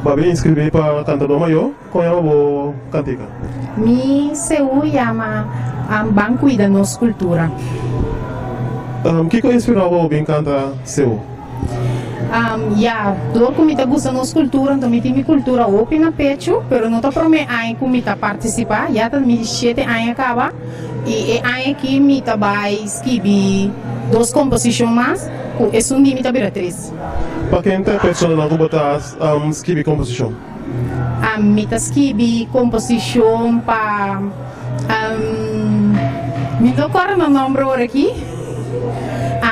Babi inscrever para cantador maior, com ela vou cantica. Mi seu llama Banco da Nossa Cultura. Que inspirou o bem canta seu? Dor comita gusta nossa cultura, então mi timi cultura open a pecho, pero não tá prome ai comita participar, já tá mi 7 ai acaba e ai aqui mi tá vai escrever 2 composições mais, é um dia mi tá vira 3. Para quem tem pessoa na botar escrever composição? Mi tá escrever composição para me tocar no nome agora aqui.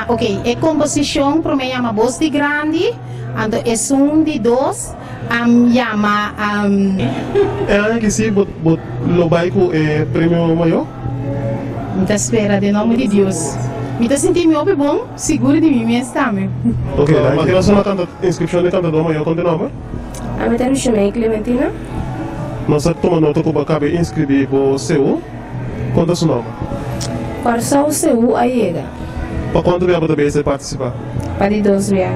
Ok, é composição para mim chama Voz de Grande, então é um de 2, chama... É aí que se lo baico é prêmio maior? Me espera, de nome de Deus. Me sentindo me bom, seguro de mim mesmo também. Ok, mas relação à inscrição de cantador maior, qual é o nome? A minha me chama Clementina. Nós estamos nota que acaba de inscrever para o seu, qual é o seu nome? Para só o seu aí Para quanto tempo também você participar? para de 2 dias.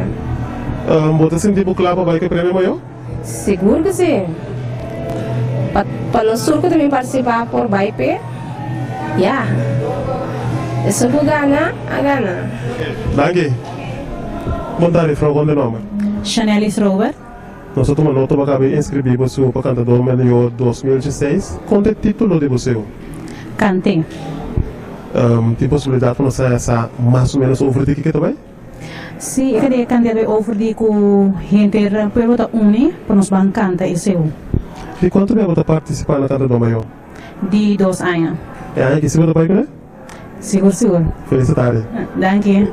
Você sentir por claro para o prêmio maior? Seguro que sim. Para o surco também participar por BIP. Já. É só que gana, a gana. Danke. Boa tarde, Frau, qual é o nome? Chanelis Robert. Nós estamos nota que acaba de inscrever para o seu cantador maior 2016. Qual é o título de você? Cante. Tem possibilidade para nós essa mais ou menos over que também? Sim, eu queria cantar over de com gente pueblo da uni para nos ban canta e seu. E quanto tempo você participar na cantador maior? De 2 anos. É aí que se você vai, né? Seguro, seguro. Felicidades. Danke.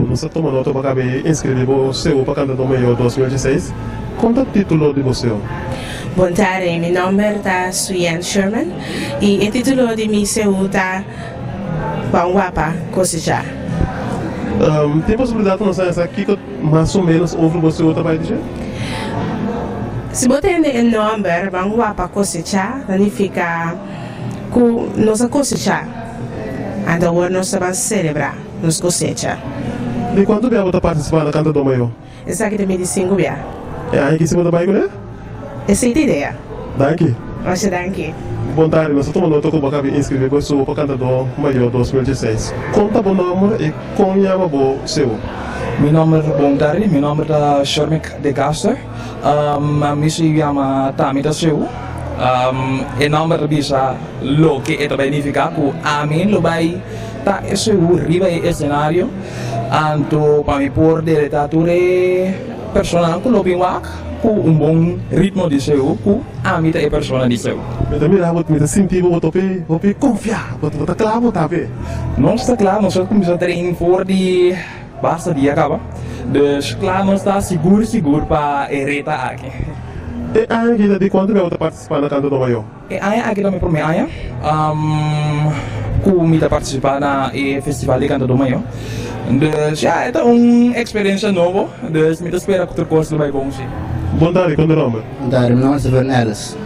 Nós estamos nota que acaba de inscrever para o seu cantador maior 2016. Qual é o título de você? Boa tarde, meu nome é Suyan Sherman e o título de meu seu é Banguapa Kosija. Tem possibilidade de nós aqui que mais ou menos over você trabalho de jeito? Se você tem o nome Banguapa Kosija, significa que nossa cosecha. Então, nós vamos celebrar nossa cosecha. De quanto tempo você participar na cantador maior? Essa aqui tem 25 dias. É aí que se você vai, né? Essa é a ideia. Danke. Você danke. Boa tarde, nós estamos nota que acaba de inscrever para o seu cantador maior 2016. Conta o nome e como chama o seu? Meu nome é Bom tarde, meu nome é Shermick de Castro. Me chamo Tamita Seu. O nome é Bisa lo que é significa que a mim lo vai tá esse riba e cenário. Anto para me por delegature personal que lo binwak com bom ritmo de seu, com a mita é persona de seu. Eu também me senti vou confiar, vou claro, tá vendo? Não está claro, nós começamos a treinar por de basta dia acaba. Dus claro, nós está seguro para ereta aqui. E aí, de quando eu estou participando na cantador maior? E aí aqui também por mim aí, como está participar na festival de cantador maior. Dus ja, é uma experiência nova, dus me espera que o curso vai bom sim. Boa tarde, qual é o nome? Boa tarde, meu nome é Silvano Ellis.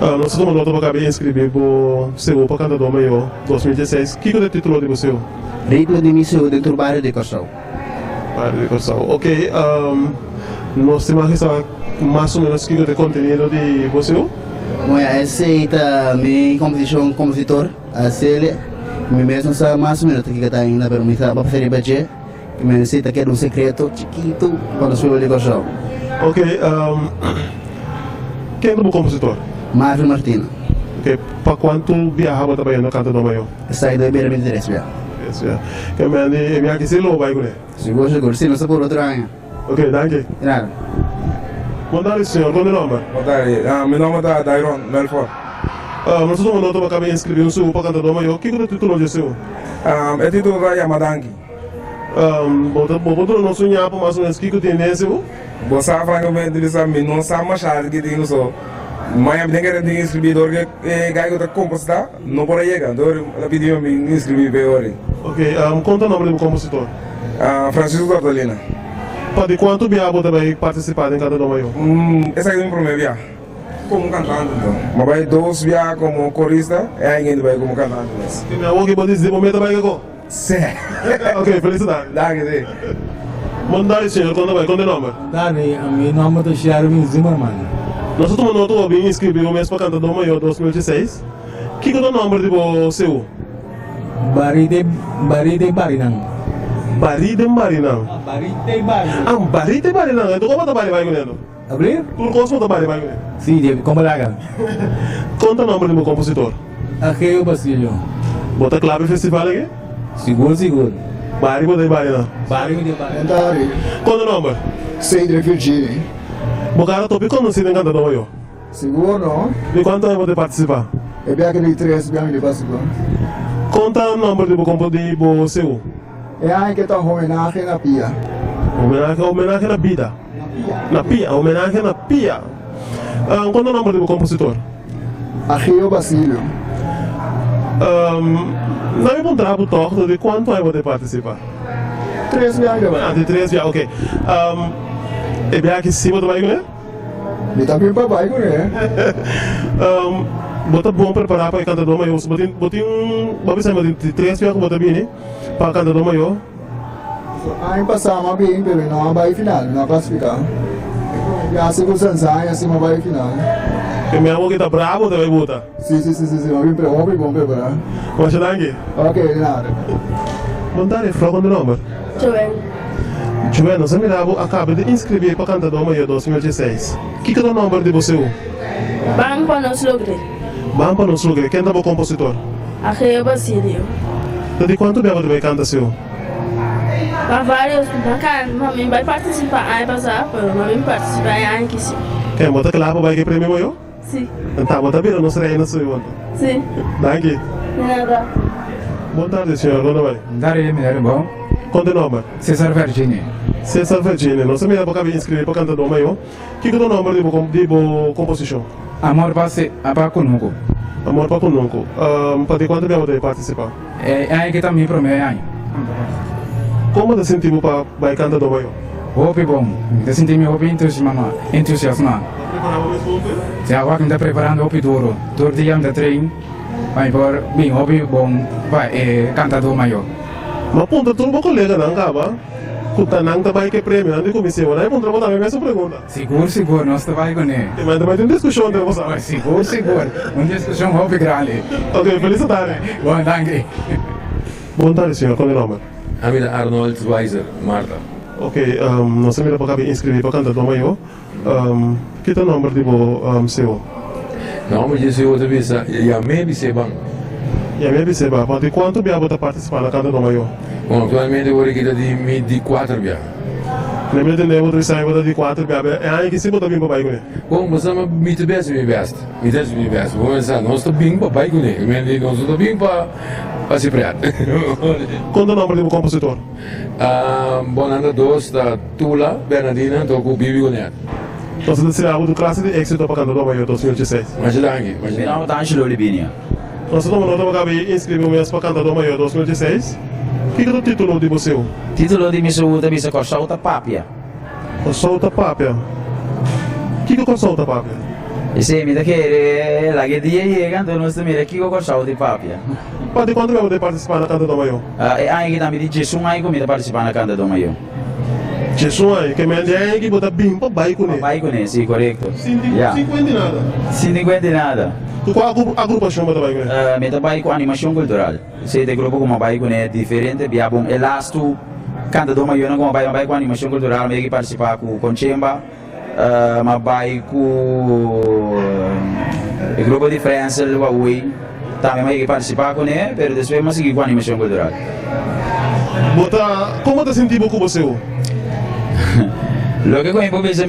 Nós estamos nota que acaba de inscrever para o seu cantador maior 2016. O que é o título de você? Ritmo de missão dentro do bairro de Corsão. Bairro de Corsão. Ok, nós temos que mais ou menos o que é o conteúdo de você? Bom, essa é minha composição compositor, a série. Me mesmo sabe mais ou menos o que está ainda, mas me sabe para fazer budget. Que me necessita que é um secreto chiquito para o seu de Corsão. Ok, quem é o compositor? Marvin Martino. Ok, para quanto viajava trabalhando na cantador maior? Sai do Ibeira 23, já. Que me minha que se lo vai com ele. Seguro, sim, não se pode outra ganha. Ok, danke. Nada. Boa tarde, senhor. Qual é o nome? Boa tarde, meu nome é Dairon Melfort. Nós estamos nota que acaba de inscrever no seu cantador maior. O que é o título de seu? O título é Yamadangi. Boa não sonhar para mais ou menos o que tem nesse? Boa sabe, francamente, não sabe mais nada que tem no sol. Mas eu tenho que inscrever porque gaio da compositor não pode chegar. Então, eu pedi para me inscrever para hoje. Ok, conta o nome do compositor. Francisco Tortolina. Para quanto viajava também participar em cantador maior? Esse é o meu primeiro viagem. Como cantante, então. Mas vai 2 viagens como corista e aí vai como cantante. Que minha avó que pode dizer, momento vai que Sim. Ok, felicidade. Dá que Mondari, senhor, quando vai? Quando é nome? Dari, meu nome é Sherwin Zimmerman. Nós estamos no outro bem inscrito o mês para cantar do maior 2016. Que é o nome de você? Baride Barinang. Baride Barinang. Baride Barinang. Ah, Baride Barinang. Então como tá Bari vai ganhando? Abrir? Tu gosta da Bari vai ganhando? Sim, como laga. Conta o nome do meu compositor. Aqui o Basilio. Bota clave festival aqui? Seguro. Bari bota Barinang. Baride Barinang. Dari, Qual o nome? Cedric Virginia. Bocada top conhecido em cantar do maior. Seguro, não? De quanto tempo você participar? É bem aquele 3, bem aquele básico. Conta o nome do meu compositor seu. É aí que está homenagem na pia. Homenagem na vida. Na pia, homenagem na pia. Qual é o nome do meu compositor? Aqui o Basilio. Não me perguntar o toque de quanto tempo você participar? 3 bem aquele. Ah, de 3 dias, ok. É bem aqui sim, você vai ganhar? Me tá bem para baixo, né? Bota bom preparar para cantar do maior. Botem vamos sair de 3 dias que bota bem para cantar do maior. Aí passamos bem, pero não vai final, não classificar. E assim que o Sansai, assim não vai final. E minha avó que tá bravo, você vai botar. Sim, vamos preparar. Mas já aqui. Ok, de nada. Montar é fraco no nome. Joel, nós acaba de inscrever para cantar do maior 2016. Que é o nome de você? Bang para nos logre. Vamos para nosso lugar. Quem é o compositor? Aqui é Basilio. De quanto tempo você vai cantar seu? Para vários, mami vai participar aí passar, mas mami participa aí que sim. Quem bota claro vai que prêmio maior? Sim. Então, bota bem, não será aí na sua conta. Sim. Danke. De nada. Boa tarde, senhor. Quando vai? Dari, me bom. Quanto é o nome? Cesar Virginia. César Virginia. Nós também vamos inscrever para cantar do maior. Que é o nome de composição? Amor passe apa kunuko. Amor para conosco. Para quanto tempo você vai participar? Aí que tá me promete. Como você sentiu para vai cantar do maior? Hopi bom. Eu senti me hopi entusiasmado. Se agora que está preparando hopi duro. Todo dia me treino. Vai por bem hopi bom. Vai cantador maior. Mas ponta tudo colega não acaba. Kuta nang tabay que prêmio, não comecei, não é ponta botar a mesma pergunta. Seguro, nós vai com ele. Mas também tem discussão de você. Seguro. Uma discussão hopi grande. Ok, felicidades. Bom, danke. Boa tarde, senhor. Qual é o nome? Amida Arnold Weiser, Marta. Ok, nós também vamos inscrever para cantar do maior. Que é o nome de seu? Não, mas esse outro visa, já me disse bem. E a minha biceba, pode quanto bem você participar na cantar do maior? Bom, atualmente eu vou aqui de 4 bia. Lembra de novo, você sai de 4 bia, é aí que se botar bem para baixo, né? Bom, mas eu me te best. Vamos pensar, nós estamos bem para baixo, né? Nós estamos bem para se prear. Qual é o nome do compositor? Bonanda 2 da Tula, Bernardina, estou com o Bibi Gunete. Então você será do classe de êxito para cantar do maior 2016. Mas danke. Não, tá Angelo Libinia. Nós estamos inscrever o mês para cantar do maior 2016. Que é o título de você? Título de missa missa Corsolta Papia. Corsolta Papia. Que é Corsolta Papia? Esse me daquele lá que dia chega, então nós também aqui com Corsolta Papia. Pode quanto tempo de participar na canta do maior? Aí que também de Jesus aí comigo participar na canta do maior. Jesus aí, que me aí que botar bem para baixo, né? Baixo, né? Sim, correto. 50 nada. 50 nada. Qual agrupação você vai com? Me trabalho com animação cultural. Se de grupo como vai com é diferente, bia bom. Elasto, canta do maior como vai com animação cultural, me que participar com Chemba, mas vai com o grupo de França, o Huawei, também me que participar com ele, mas depois mais seguir com animação cultural. Bota, como você sentiu com você? Lo que eu penso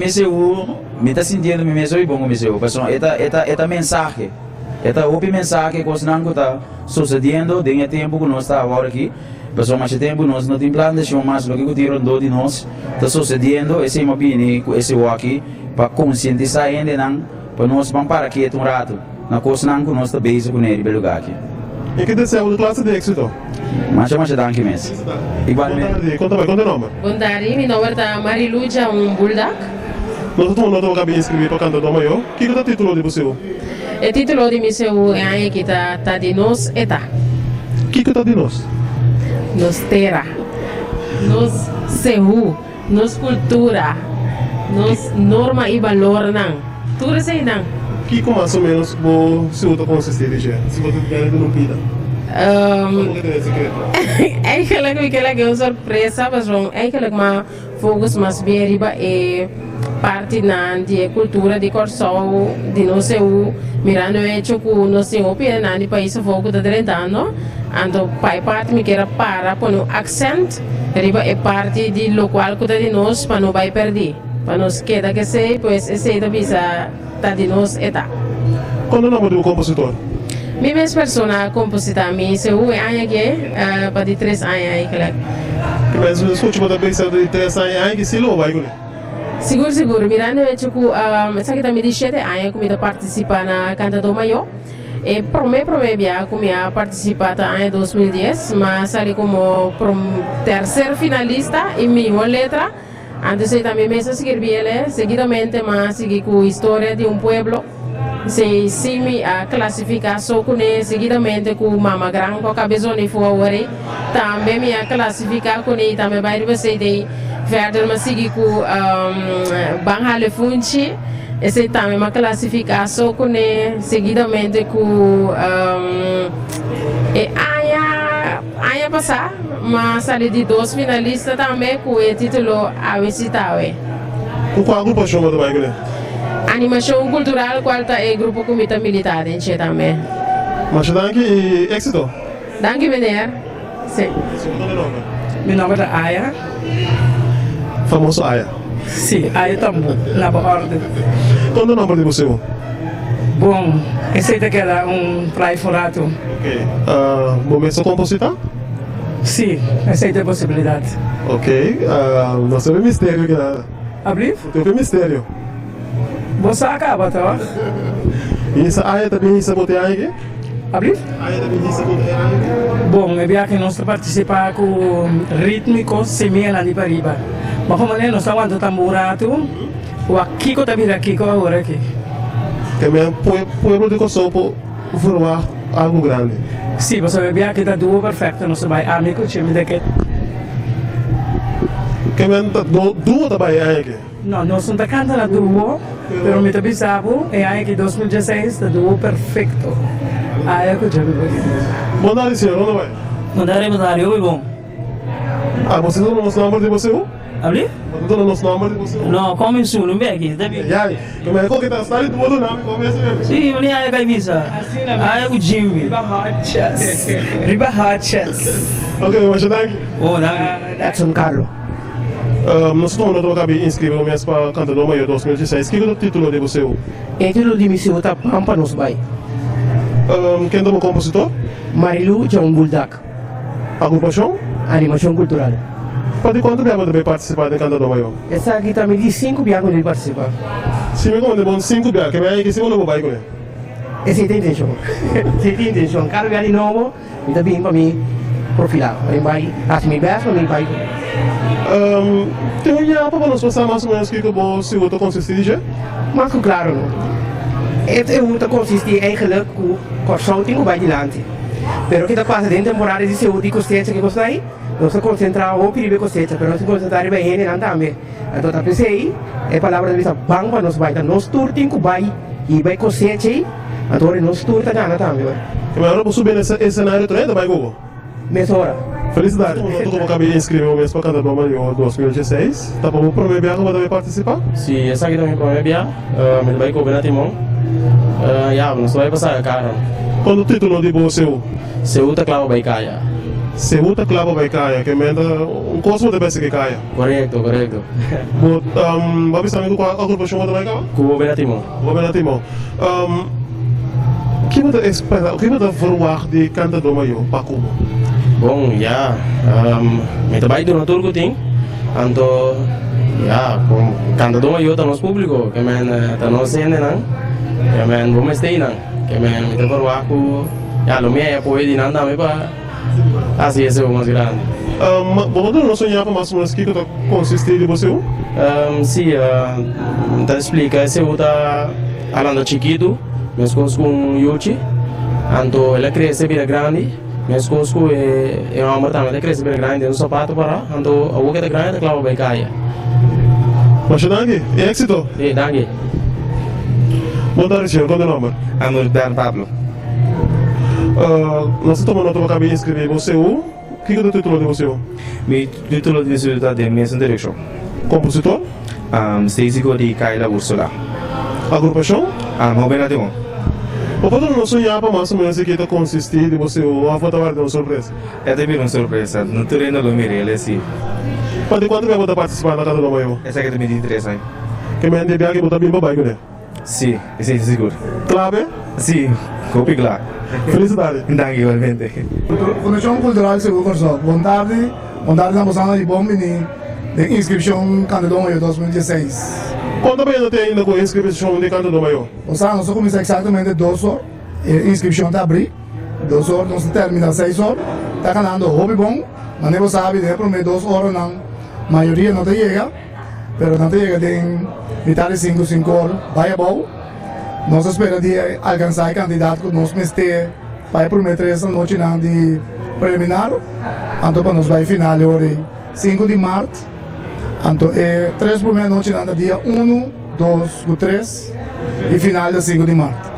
me está sentindo me bom com meu, porque esta mensagem, esta outra mensagem que nós não está sucedendo dentro do tempo que nós está agora aqui, porque mais tempo nós não temos plano de mas lo que eu tiro de nós está sucedendo, esse é uma opinião, esse é aqui para conscientizar ainda não, para nós vamos para aqui um rato, na coisa não que nós está bem com ele pelo lugar aqui. E que desejo de classe de êxito? Mas danke mesmo. Igualmente. Conta o nome. Bom tarde, meu nome é Mariluja Buldak. Nós estamos inscrever para cantar do maior. Que é o título de você? O título de meu é que está de nós eta. Que está de nós? Nos terra. Nos sehu. nos cultura, nos norma e valor não. Tudo isso aí não. Que mais ou menos se outra consistir de jeito? Se você quer que não pida. Eigenlijk é uma surpresa, mas eigenlijk maar volgens mas bem riba é parte na de cultura de Corsol, de não sei o mirando hecho que não sei o pia na de país fogo da drentano, ando pai parte me quer para com o accent, riba é parte de local que de nós para não vai perder, para nós queda que sei, pois esse da visa tá de nós eta. Quando o nome do compositor? Mi mesma persona composita mi se u anya que para de 3 anos aí que mas o último da vez de 3 anos aí que se lo vai com Seguro, mirando é tipo, sabe que também de 7 anos que participa na Cantador Maior. E promete bia que eu participar em 2010, mas ali como terceiro finalista e minha letra. Antes eu também me escrevi seguidamente, mas segui com a história de pueblo. Se me classificar só com seguidamente com Mama Gran, com a cabeça de fora, também me classificar com ele, também vai receber verder mas segui com Banhale Funchi, esse também me classificar só com ele, seguidamente com Aya passar, mas ali de 2 finalistas também com o título Avesitawe. Qual grupo chama do Baigulé? Animação cultural, qual é o grupo Comita Militar em Che também. Mas danke éxito. Danke, Mener. Sim. Meu nome é Aya. Famoso Aya. Sim, Aya também, na ordem. Qual é o nome de você? Bom, esse daqui era praia furado. Ok. Você é compositor? Sim, essa é a possibilidade. Ok. Nós temos mistério aqui nada. Abrir? Tem mistério. Você acaba, tá? E essa área também se botar aqui? Abrir? Área também se botar aqui? Bom, é bem que nós participamos com rítmico semana de pariba. Mas como nós estamos andando tamburato, o aqui que também aqui com agora aqui. Também pueblo de Kosovo formar algo grande. Sim, você vê bem que está duo perfeito, nós vai amigo time daqui. Também duo também aqui. Não, nós não cantando na duo, pero me tabisabu é aí que 2016 está duo perfeito. Aí é que eu já vi. Mandar senhor, onde vai? Mandar, eu bom. Você não nos número de você? Abri? Você não nos número de você? Não, como isso, não vem aqui, tá bem? Já, como é que está estando do outro nome, começa mesmo. Sim, eu nem aí que visa. Aí é o Jimmy. Riba Hatches. Ok, mas danke. Oh, danke. Edson Carlos. Nós estamos no acabei de inscrever o mês para Cantador Maior 2016. Que é o título de você? O título de missão está Pampa nos vai. Quem é o compositor? Marilu John Buldak. Agrupação? Animação cultural. Para quanto tempo deve participar de Cantador Maior? Essa aqui também de 5 biacos de participar. Se me conta, bom 5 biacos, que me aí que se não vai com ele. Essa é a intenção. Essa é a intenção. Cada biaco de novo, está bem para mim profilar. Eu vai, faço meu best, mas eu vai. Tem já para nós passar mais ou menos que você outra consiste de? Mas claro, het outra consiste eigenlijk com consulting ou vai adiante. Pero que está passando dentro da temporada de saúde e costecha que gosta aí, nós se concentrar ou perigo costecha, pero nós se concentrar bem ele não também. Então tá pensei, é palavra de vista bang para nós vai, então nós turting com vai e vai costecha aí, então nós turta já também. Mas agora você subir nesse cenário também, vai Google. Nessa hora. Felicidade. Eu acabei de inscrever o mês para Cantador Maior 2016. Tá bom, prometo que vai participar? Sim, essa aqui também promete bem. Mas vai cobrar timão. Já, não vai passar a cara. Qual o título de você? Ceuta Clavo Baicaya. Ceuta Clavo Baicaya, que manda cosmo de peça que caia. Correto. Mas sabe qual a agrupação vai Baicaya? Cobrar timão. Cobrar timão. O que você espera? O que você forward de Cantador Maior para Cuba? Bom, ya, me trabalho no turco tem, então, ya, com Cantador Maior tá nos público, que men tá nos cena não, que men vamos ter não, que men me tá forward, ya, lo meu apoio de nada me para, assim é o mais grande. Você não sonhava mais ou menos que consiste de você? Sim, tá explica, se eu tá falando chiquito, meus coisas com Yuchi, então ela cresce bem grande. Minhas coisas é uma amor também, cresce bem grande, um sapato para, então a boca é grande, claro, bem caia. Mas dangue, é éxito? É, dangue. Boa tarde, senhor, qual é o nome? Amor Ben Pablo. Nós estamos notando que acabei de inscrever você. O que é o título de você? Meu título de você é de Mason Direction. Compositor? Stacy de Kaila Ursula. Agrupação? Movena de Mon. O padrão não sonhar para mais ou menos que está consistir de você ou a foto de uma surpresa? É também uma surpresa, não estou indo no mirele assim. Para quando vai botar participar na casa do Maio? Essa aqui é de 23 anos. Que me ande que botar bem babai, né? Sim, sim, seguro. Clave? Sim, copy claro. Felicidade. Danke, igualmente. Fundação Cultural Seguro Corso. Vontade na bolsa de bom menino de inscrição Canto Maio 2016. Quando bem tem ainda com a inscrição de Canto Maio? O sea, nós começamos exatamente 2 horas. A inscrição está abrindo. 2 horas, nós termina 6 horas. Está ganhando hobby bom. Mas não sabe, de por 2 horas, a maioria não te chega. Mas não te chega, tem metade de 5 horas. Vai bom. Nós esperamos de alcançar o candidato que nós mestre vai prometer essa noite de preliminar. Então, para nós vai final hoje 5 de março. Então, 3 primeiras noites no dia 1, 2, 3 e final de 5 de março.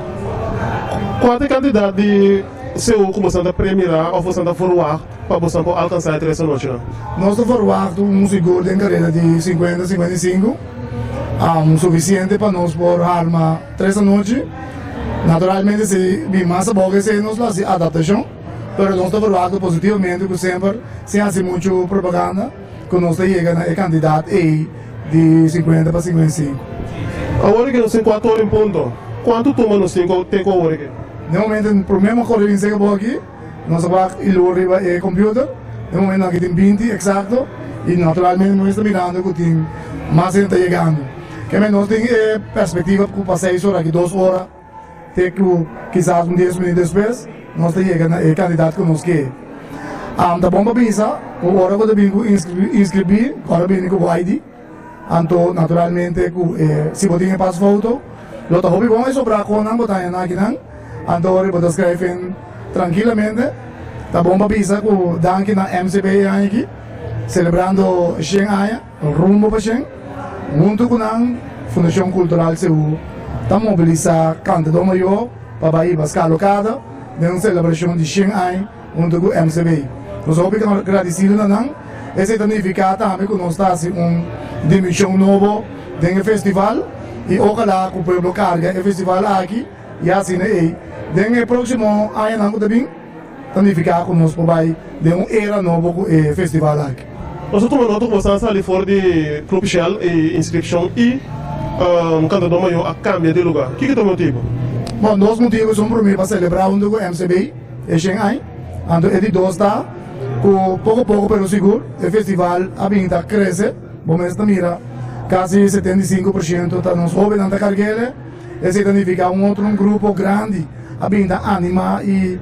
Qual é o candidato de seu começando a premiar ou você forward para você alcançar essa noite? Nós estamos forward seguro de carreira de 50, 55. Suficiente para nós por arma 3 noites. Naturalmente, se vi mais boa, se nós fazemos adaptação, mas nós estamos forward positivamente, que sempre se faz muito propaganda, que nós chegamos a candidato de 50 para 55. Agora que nós temos 4 horas em ponto, quanto toma nós tem com a hora aqui? No momento, o problema que eu tenho aqui, nós vamos ir ao computador, no momento aqui tem 20 exato, e naturalmente nós estamos mirando que tem mais gente chegando. Que nós temos perspectiva para 6 horas, aqui 2 horas, tem que quizás 10 minutos depois, nós chegamos a candidato que nós queremos. Tá bom para pensar, a hora que eu inscrevi, agora vem com o ID, então naturalmente, se você tem passo foto, o que hobby bom é sobrar com não botar aqui não, então eu vou escrever tranquilamente, tá bom para pensar que o Danke na MCB aqui, celebrando Shen Aya, o rumbo para Shen, junto com a Fundação Cultural Seul, está mobilizando Canto Maio para ir para a escala locada, de uma celebração de Shen Aya, junto com a MCB. Nós vamos agradecidos a esse significa também que nós estamos em uma dimensão nova do festival e ojalá que o povo carga o festival aqui e assim é. No próximo ano também significa que nós vamos ter uma era nova com o festival aqui. Nós estamos notando que você está ali fora de Clube Shell e inscrição e Canto Maio a cambio de lugar. O que é o motivo? Bom, 2 motivos são primeiro para celebrar junto com o MCB e Shanghai. Então, é de 2 está. Pouco a pouco, pelo seguro, o festival a cresce, vamos mira, quase 75% está nos jovens na carguela, e significa um grupo grande a anima e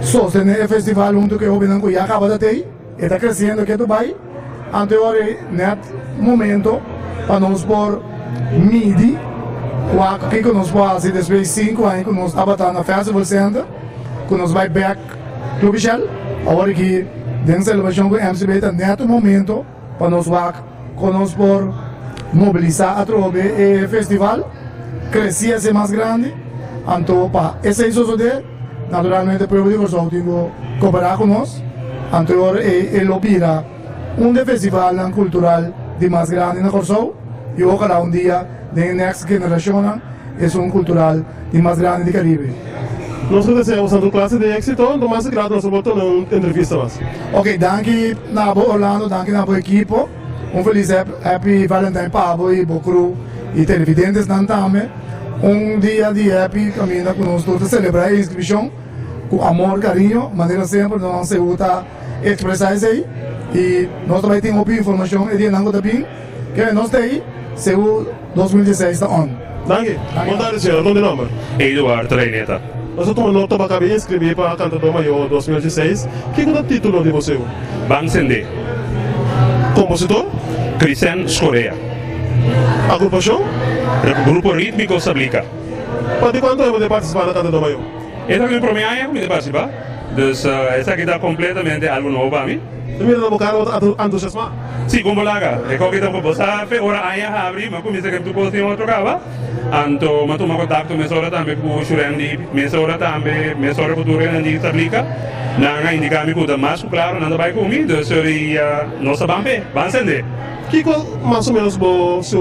sostener o festival junto com o jovem que já acaba de ter, e está crescendo que Dubai, então é momento para nós por midi, o que nós podemos fazer depois de 5 anos que nós estamos na Festival Center, que nós vai back Clube Shell, agora que dentro da celebração com o MCB está neto momento para nós por mobilizar a tropa e o festival crescer ser mais grande, então para esse isso naturalmente o povo de Corsol tem que cooperar com nós, então ele opera festival cultural de mais grande na Corsol e ojalá dia da next geração é cultural de mais grande do Caribe. Nós agradecemos a sua classe de êxito, então mais grato nós vamos ter uma entrevista mais. Ok, danke na Orlando, danke na equipe. Feliz Happy Valentine Pablo e Bocru e televidentes também. Dia de happy caminha com nós todos celebrar a inscrição com amor, carinho, maneira sempre nós se usa expressar isso aí. E nós também temos informação e dinâmica também que nós temos Seul 2016 está on. Danke. Boa tarde, senhor. Qual é o nome? Eduardo Reineta. Nós estamos no para acabar de inscrever para a Canto Maio 2016. Que é o título de você? Bang Sende. Compositor? Cristian Scorea. Agrupação? Grupo Rítmico Sablica. Para quanto tempo de participar na Canto Maio? Esta é a minha primeira vez de participar. Dus esa aqui está completamente algo novo para mim. Mira na boca entusiasmado. Sim, como laga. É que eu vou sabe, ora aí a abrir, mas como isso que tu pode ter outro cava. Anto, mas tu me contato me sora também com o Churendi, me sora também, me sora futuro ainda se aplica. Nanga indicar me cuida mais claro, nada vai comigo, dus nossa bambe, bansende. Que mais ou menos você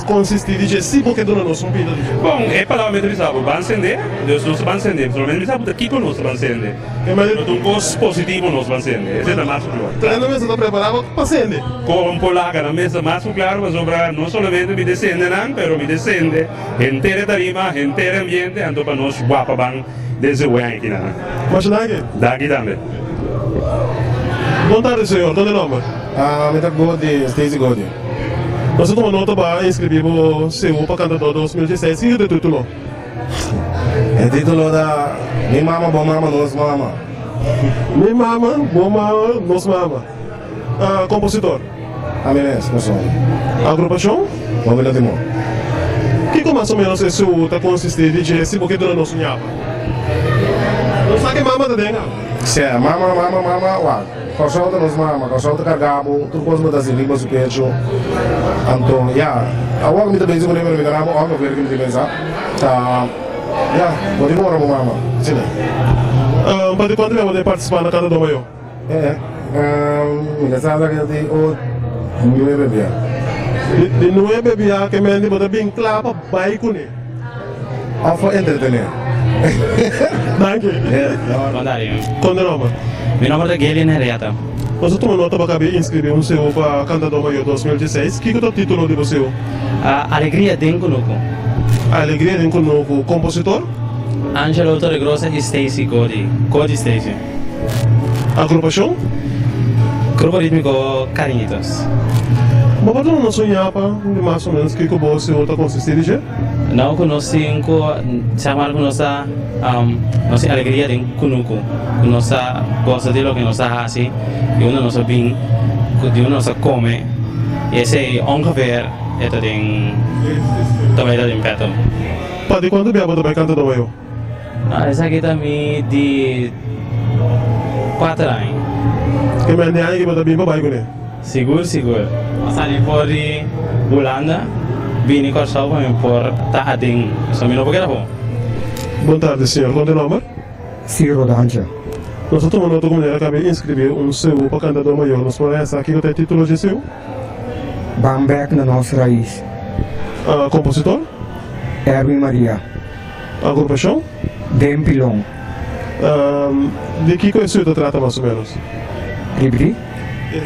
consiste de sim porque dona nosso vida. Bom, é palavra me sabe, bansende, dus nos bansende, somente me sabe que com nos bansende. É mais um gosto positivo nos bansende, esse é mais claro. Então na mesa está preparado para bansende. Com polaca na mesa mais claro, mas sobra não somente me descende não, pero me descende, inteira tarima, inteira ambiente, anto para nós guapa bang desse ué aqui na. Mas daqui também. Boa tarde, senhor. Qual é o nome? Me dá Godi, Stacy Godi. Você tomou nota para inscrever o seu para candidato 2016 e o título? O título da Mi Mama, Boa Mama, Nos Mama. Mi Mama, Boa Mama, Nos Mama. Compositor? A minha canção. Agrupação? Mobile de Mo. Que mais ou menos esse está consiste de Jesse porque dona não sonhava? Não sabe que mama da denga? Sim, mama, uau. Corsolta nos mama, corsolta cargabo, tudo coisa muda assim, limpa o pecho. Então, agora me também se me lembra, me dá uma hora que me pensa. Vou embora com mama. Sim. Para quando eu vou participar na casa do Maio? Me sabe que eu não me bebia. De não é bebia que me ande bem claro para vai com ele. Para entretener. Danke. Qual é o nome? Meu nome é Galen Herrera. Você tomou nota para inscrever um seu para candidato Maio 2016. Que é o título de você? Alegria dentro do Alegria dentro do compositor? Angelo Torregrossa e Stacy Godi. Godi Stacy. Agrupação? Grupo rítmico Cariñitos. Mas você não sonhava mais ou menos que você está consistindo de? Não conheço chamar nossa alegria de kunuku, nossa gosta de lo que nós fazemos, e uno nossa bem, de uno nossa come, esse ongeveer это tem também tem peto. Para quando vier você vai cantar do Maio? Essa aqui também de 4 anos. Que me ande aí que você bem para vai Seguro. Mas ali por Holanda, vim com a sua para por Taading, só me não vou querer. Boa tarde, senhor. Qual é o nome? Ciro Danja. Nós estamos no como acabei de inscrever um seu para candidato maior. Nós podemos aqui que tem título de seu? Bamberg na nossa raiz. Compositor? Erwin Maria. Agrupação? Dempilong. De que coisa você trata mais ou menos? Ribri? De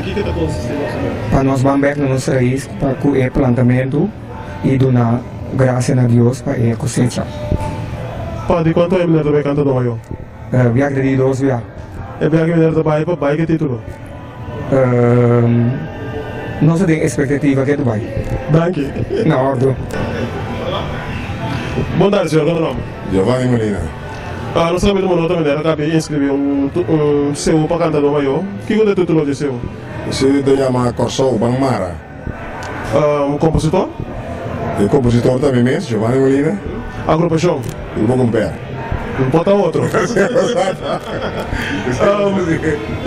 que está consistindo mais ou menos? Para nós Bamberg na nossa raiz, para o plantamento e donar graças a Deus para a cosecha. Para quanto é melhor também cantar do maior? Viagem de 2 viagens. É viagem melhor também para que título? Não se tem expectativa que tu vai. Danke. Na ordem. Boa tarde, senhor. Qual é o nome? Giovanni Molina. Nós sabemos uma nota melhor, acabei de inscrever um seu para cantar do maior. Que é o título de seu? Se chama Corsol Bangmara. Compositor? O compositor também mesmo, Giovanni Molina. Agrupação? Grupo Compare. Não pode outro.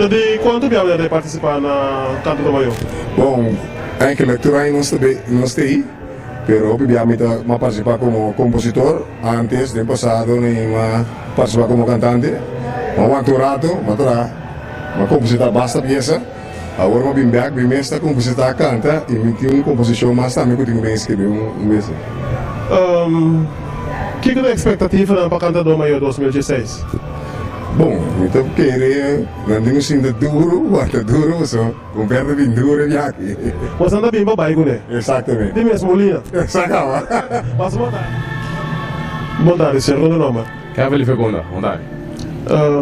De quanto tempo de participar na Canto do Maior? Bom, eigenlijk terrein não está aí, pero obviamente me participar como compositor antes de passado nem participar como cantante. Mas um rato, mas compositar basta peça. Agora eu vim back, vim mesmo compositar canta e me tinha uma composição mais também que eu tenho bem escrever mês. Que é a expectativa para a Canto do Maior 2016? Bom, então querer, não tenho sido duro, só comprar bem duro já aqui. Você anda bem para baixo, né? Exatamente. De mesmo, Molina? Exatamente. Mas boa tarde. Boa tarde, senhor. Qual é o nome? Kevin Fegunda, boa tarde.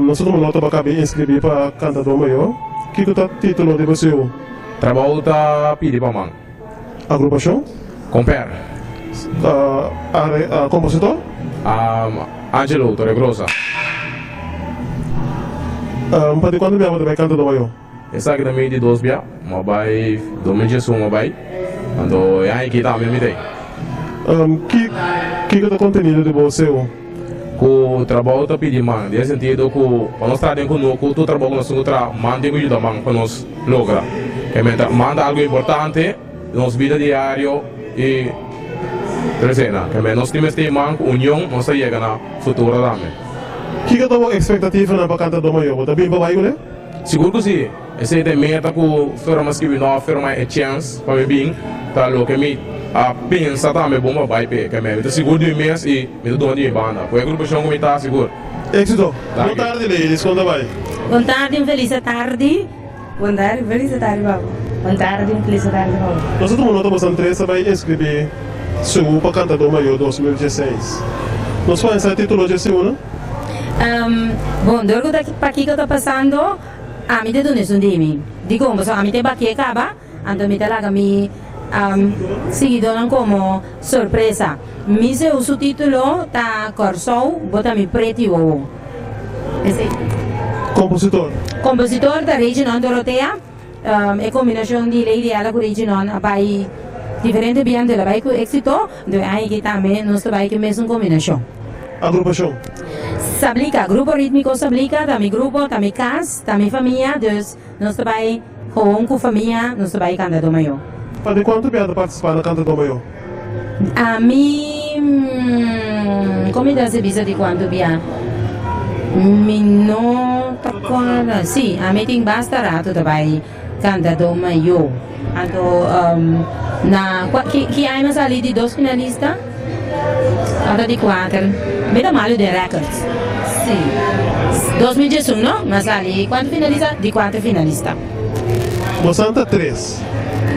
Nós estamos lá para acabar de inscrever para a Canto do Maior. Que é o título de você? Trabalho da Pidi Pamang. Agrupação? Compare. Compositor? Angelo Torregrossa. Para quando vier você cantar do Maior? Essa aqui também de 2 dias, mas vai 2016 mas vai. Quando é aí que tá mesmo ideia. Que é o conteúdo de você? o trabalho está pedindo man, nesse sentido que quando nós estamos conosco, tu trabalho nós manda me ajuda man para nós lograr. Que manda algo importante, nossa vida diária e terceira, que nós temos que man união, nós chega na futuro também. Que é a expectativa na Canto do Maio? Está bem para né? Seguro que sim. Esse é o meta que firmas que não firma é chance para mim, tá louco me a pensa também bom para ir que me seguro de mês e me dou de banda. Foi grupo chão como está seguro. Éxito. Boa tarde, ladies. Quando vai? Boa tarde, feliz tarde. Boa tarde, feliz tarde, Bob. Boa tarde, feliz tarde, Bob. Nós estamos no Andressa vai inscrever seu para Canto do Maio 2016. Nós vamos esse título de segunda? Bom, durante para aqui que eu estou passando, a mim te dou nesse time. Digo, mas a mim te bate acaba, então me te laga me seguido como surpresa. Mi seu título tá Corsou, bota mi preto o. Compositor. Compositor da região Dorotea, é combinação de lei de ela com região vai diferente bem dela vai com êxito, do aí que também nós vai que mesmo combinação. Agrupação. Sablica, grupo rítmico Sablica, da mi grupo, da mi casa, da mi família, dus nós vai com família, nós vai cantar do maior. Para quanto tempo participar na Canto do Maio? A mim, como dá se visa de quanto tempo? Mi não tá com, sim, a mim tem basta rato também Canto do Maio. Então, que há mais ali de 2 finalistas, até de 4, me dá mal de records. Sim, 2018, mas ali quanto finalista? De 4 finalistas. Bostante 3.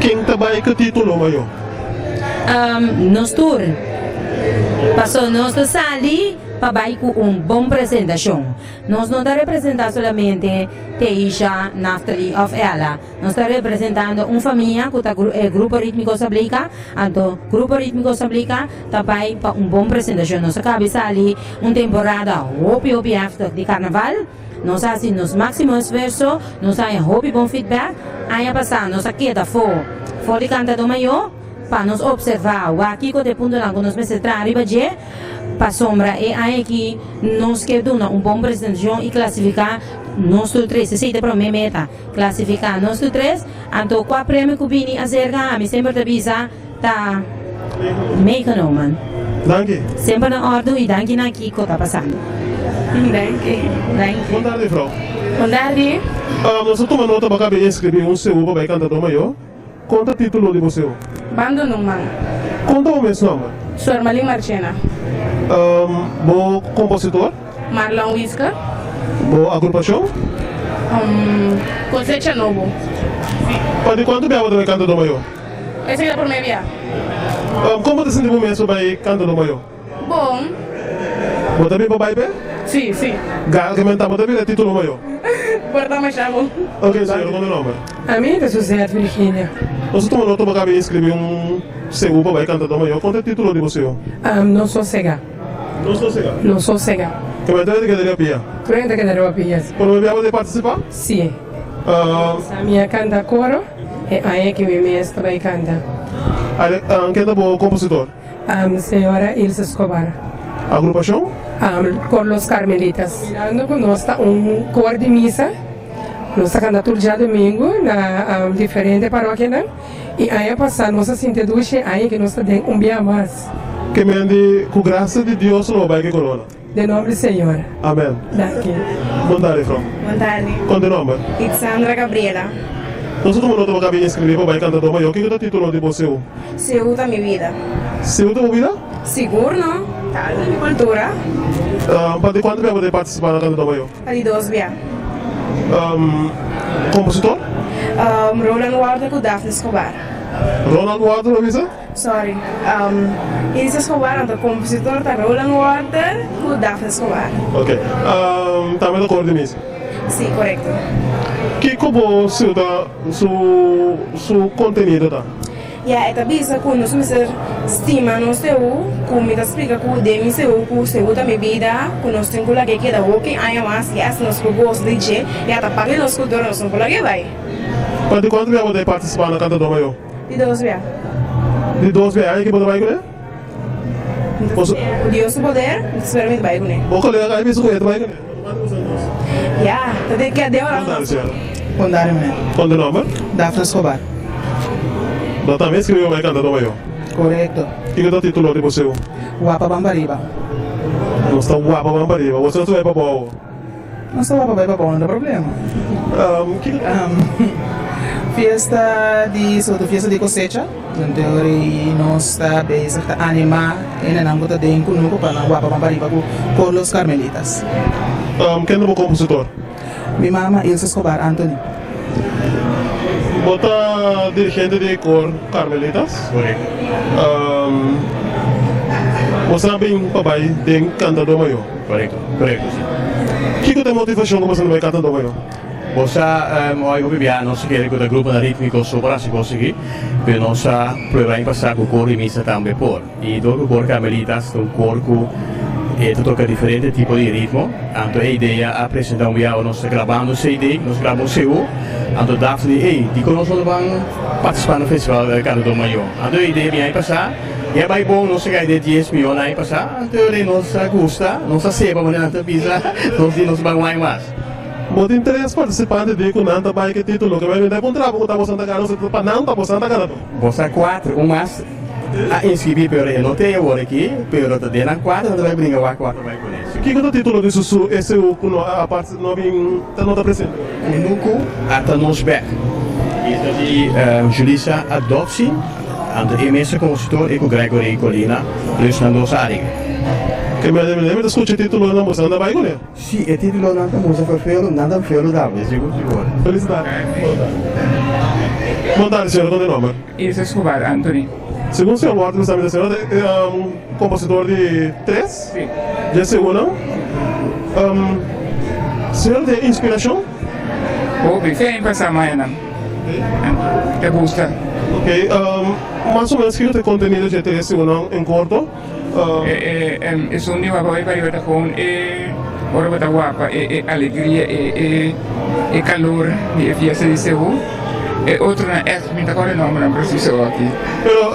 Quem trabalha com o título maior? Nos tour. Passou nossa sali para com uma boa apresentação. Nós não estamos representando somente Teisha, Naftali ou ela. Nós estamos representando uma família que é Grupo Rítmico Sablica. Então, Grupo Rítmico Sablica também para uma boa apresentação. Nós acabamos ali uma temporada hopi after de carnaval. Nós fazemos máximo esforço, nós temos bom feedback. Aí passar, nós aqui da fora de Canto do Maio, para nos observar o aqui que ponto lá que nós vamos arriba de para sombra e aí que nós queremos uma boa apresentação e classificar nosso 3, essa é a primeira meta, classificar nosso 3, então qual prêmio que vini a cerca, a mim sempre te avisa, tá meio que não, man. Danke. Sempre na ordem e danke na aqui que está passando. Danke. Boa tarde, Frau. Boa tarde. Nós estamos nota para acabar de inscrever um seu para Canto do Maio. Conta o título de você. Bando Numan. Conta o mesmo nome. Sou Armalin Marchena. Bom compositor. Marlon Whisker. Boa agrupação. Cosecha Novo. Para quanto tempo você vai Canto do Maio? Esse é o primeiro dia. Como você sentiu mesmo para Canto do Maio? Bom. Você também vai para Sim, sim. Que mentava também o título maior. Guarda mais chavo. Ok, senhor, qual é o nome? A mim é José Virgínia. Nós estamos nota para acabar de inscrever um seu para Canto do Maio. Conta o título de você. Não sou cega. Não sou cega? Não sou cega. Que mentava de que daria pia? Crente que daria pia. Quando me de participar? Sim. A minha canta coro e aí que me mestre vai cantar. Quem é o compositor? Senhora Ilse Escobar. Agrupação? Com os Carmelitas. Mirando com nós cor de missa. Nós estamos cantando todo dia domingo na diferente paróquia, né? E aí passar nossa sinteduche aí que nós temos dia mais. Que mende com graça de Deus não vai que corona. De nome do Senhor. Amém. Daqui. Boa tarde, Frau. Boa tarde. Qual é o nome? Sandra Gabriela. Nós estamos nota para acabar de inscrever para Canto do Maio. O que é o título de você? Seguro da minha vida. Seguro da minha vida? Seguro, não? Tá, da minha cultura. Para quanto tempo você participar na Canto do Maio? Ali 2 dias. Compositor? Roland Walter com Daphne Escobar. Ronald Walter, avisa? Sorry. Ilse Escobar, então compositor tá Roland Walter com Daphne Escobar. Ok. Também da cor de missa? Sim, correto. Que como seu conteúdo tá? E a cabeça com nós estima no seu, com me explica com o demi seu, com o seu da minha vida, com nós temos que que da walking, aí mas que as nós gosto de je, e a tapar nós cultura nós não que vai. Para quanto tempo você participar na Canto do Maio? De 2 dias. De 2 dias aí que você vai com ele? Dios su poder, espero que vaya con él. O colega aí mesmo conhece, vai com ele. Ya, te que deu lá. Contar, Qual é o nome? Dafne Escobar. Da também escreveu mais cantador maior. Correcto. E que é o título de você? Guapa Bambariba. Não está guapa Bambariba. Você não vai para boa. Não está guapa para boa, não tem problema. Fiesta de cosecha. Então, nós está bem, está animar, e não está bem com o para guapa Bambariba com os Carmelitas. Quem é o compositor? Minha mama Ilse Escobar Anthony. Bota dirigente de cor Carmelitas. Correto. Você também papai tem cantador maior. Correto. Correto. Que é a motivação que você não vai cantador maior? Você hoje o bebê não se quer que o grupo da rítmico só para se conseguir, mas nós provamos passar com o coro e missa também por. E do coro Carmelitas, do coro que toca diferente tipo de ritmo. Então a ideia é apresentar um dia nós gravando CD, nós gravamos CU. Então Daphne, digo nós vamos participar no festival da Cantador Maior. Então a ideia é passar. E é bem bom, nós chegamos de 10 milhões aí passar. Então nós gosta, nós sabemos que nós pisa, nós vamos mais. Muito interesse participante de que não vai que título que vai me dar contrato com o Santa Cara, para não para Santa Cara. Você 4, mais a inscrever para ele não tem agora aqui, pero também na 4 não vai brincar o 4 vai com isso. Que é o título de Sussu? Esse a parte não está presente. O Nuco até nos back. Isso de Julissa Adopsi, ante imensa compositor e com Gregory Colina, Luciano Sari. Que me lembra escutar o título da moça, não vai com ele? Sim, o título da moça foi feio, nada feio da vez, seguro. Felicidades. Boa tarde, senhora, qual é o nome? Ilse Escobar Anthony. Segundo o senhor Walter, sabe da senhora, é compositor de 3? Sim. De segunda? Senhora tem inspiração? Hobby, sem passar amanhã. Te gusta? Ok, mais ou menos que tem conteúdo de 3 segunda em curto? Es un día para ir con ahora guapa, alegría, calor, y fiesta de Seúl. Outro é me tá com o nome não preciso aqui. Pero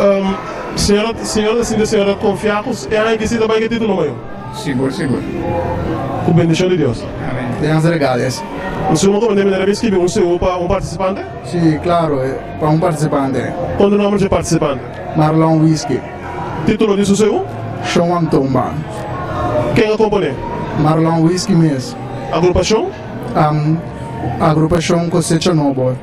senhora confiar que é aí que se também que título maior. Seguro. Com bendição de Deus. Amém. Tenhas regales. O senhor como deve escrever um seu para um participante? Sim, claro, para um participante. Qual é o nome de participante? Marlon Whisky. Título de seu? Sean Antomba. Quem é componente? Marlon Whisky mesmo. Agrupação? Agrupação Cosecha Novo.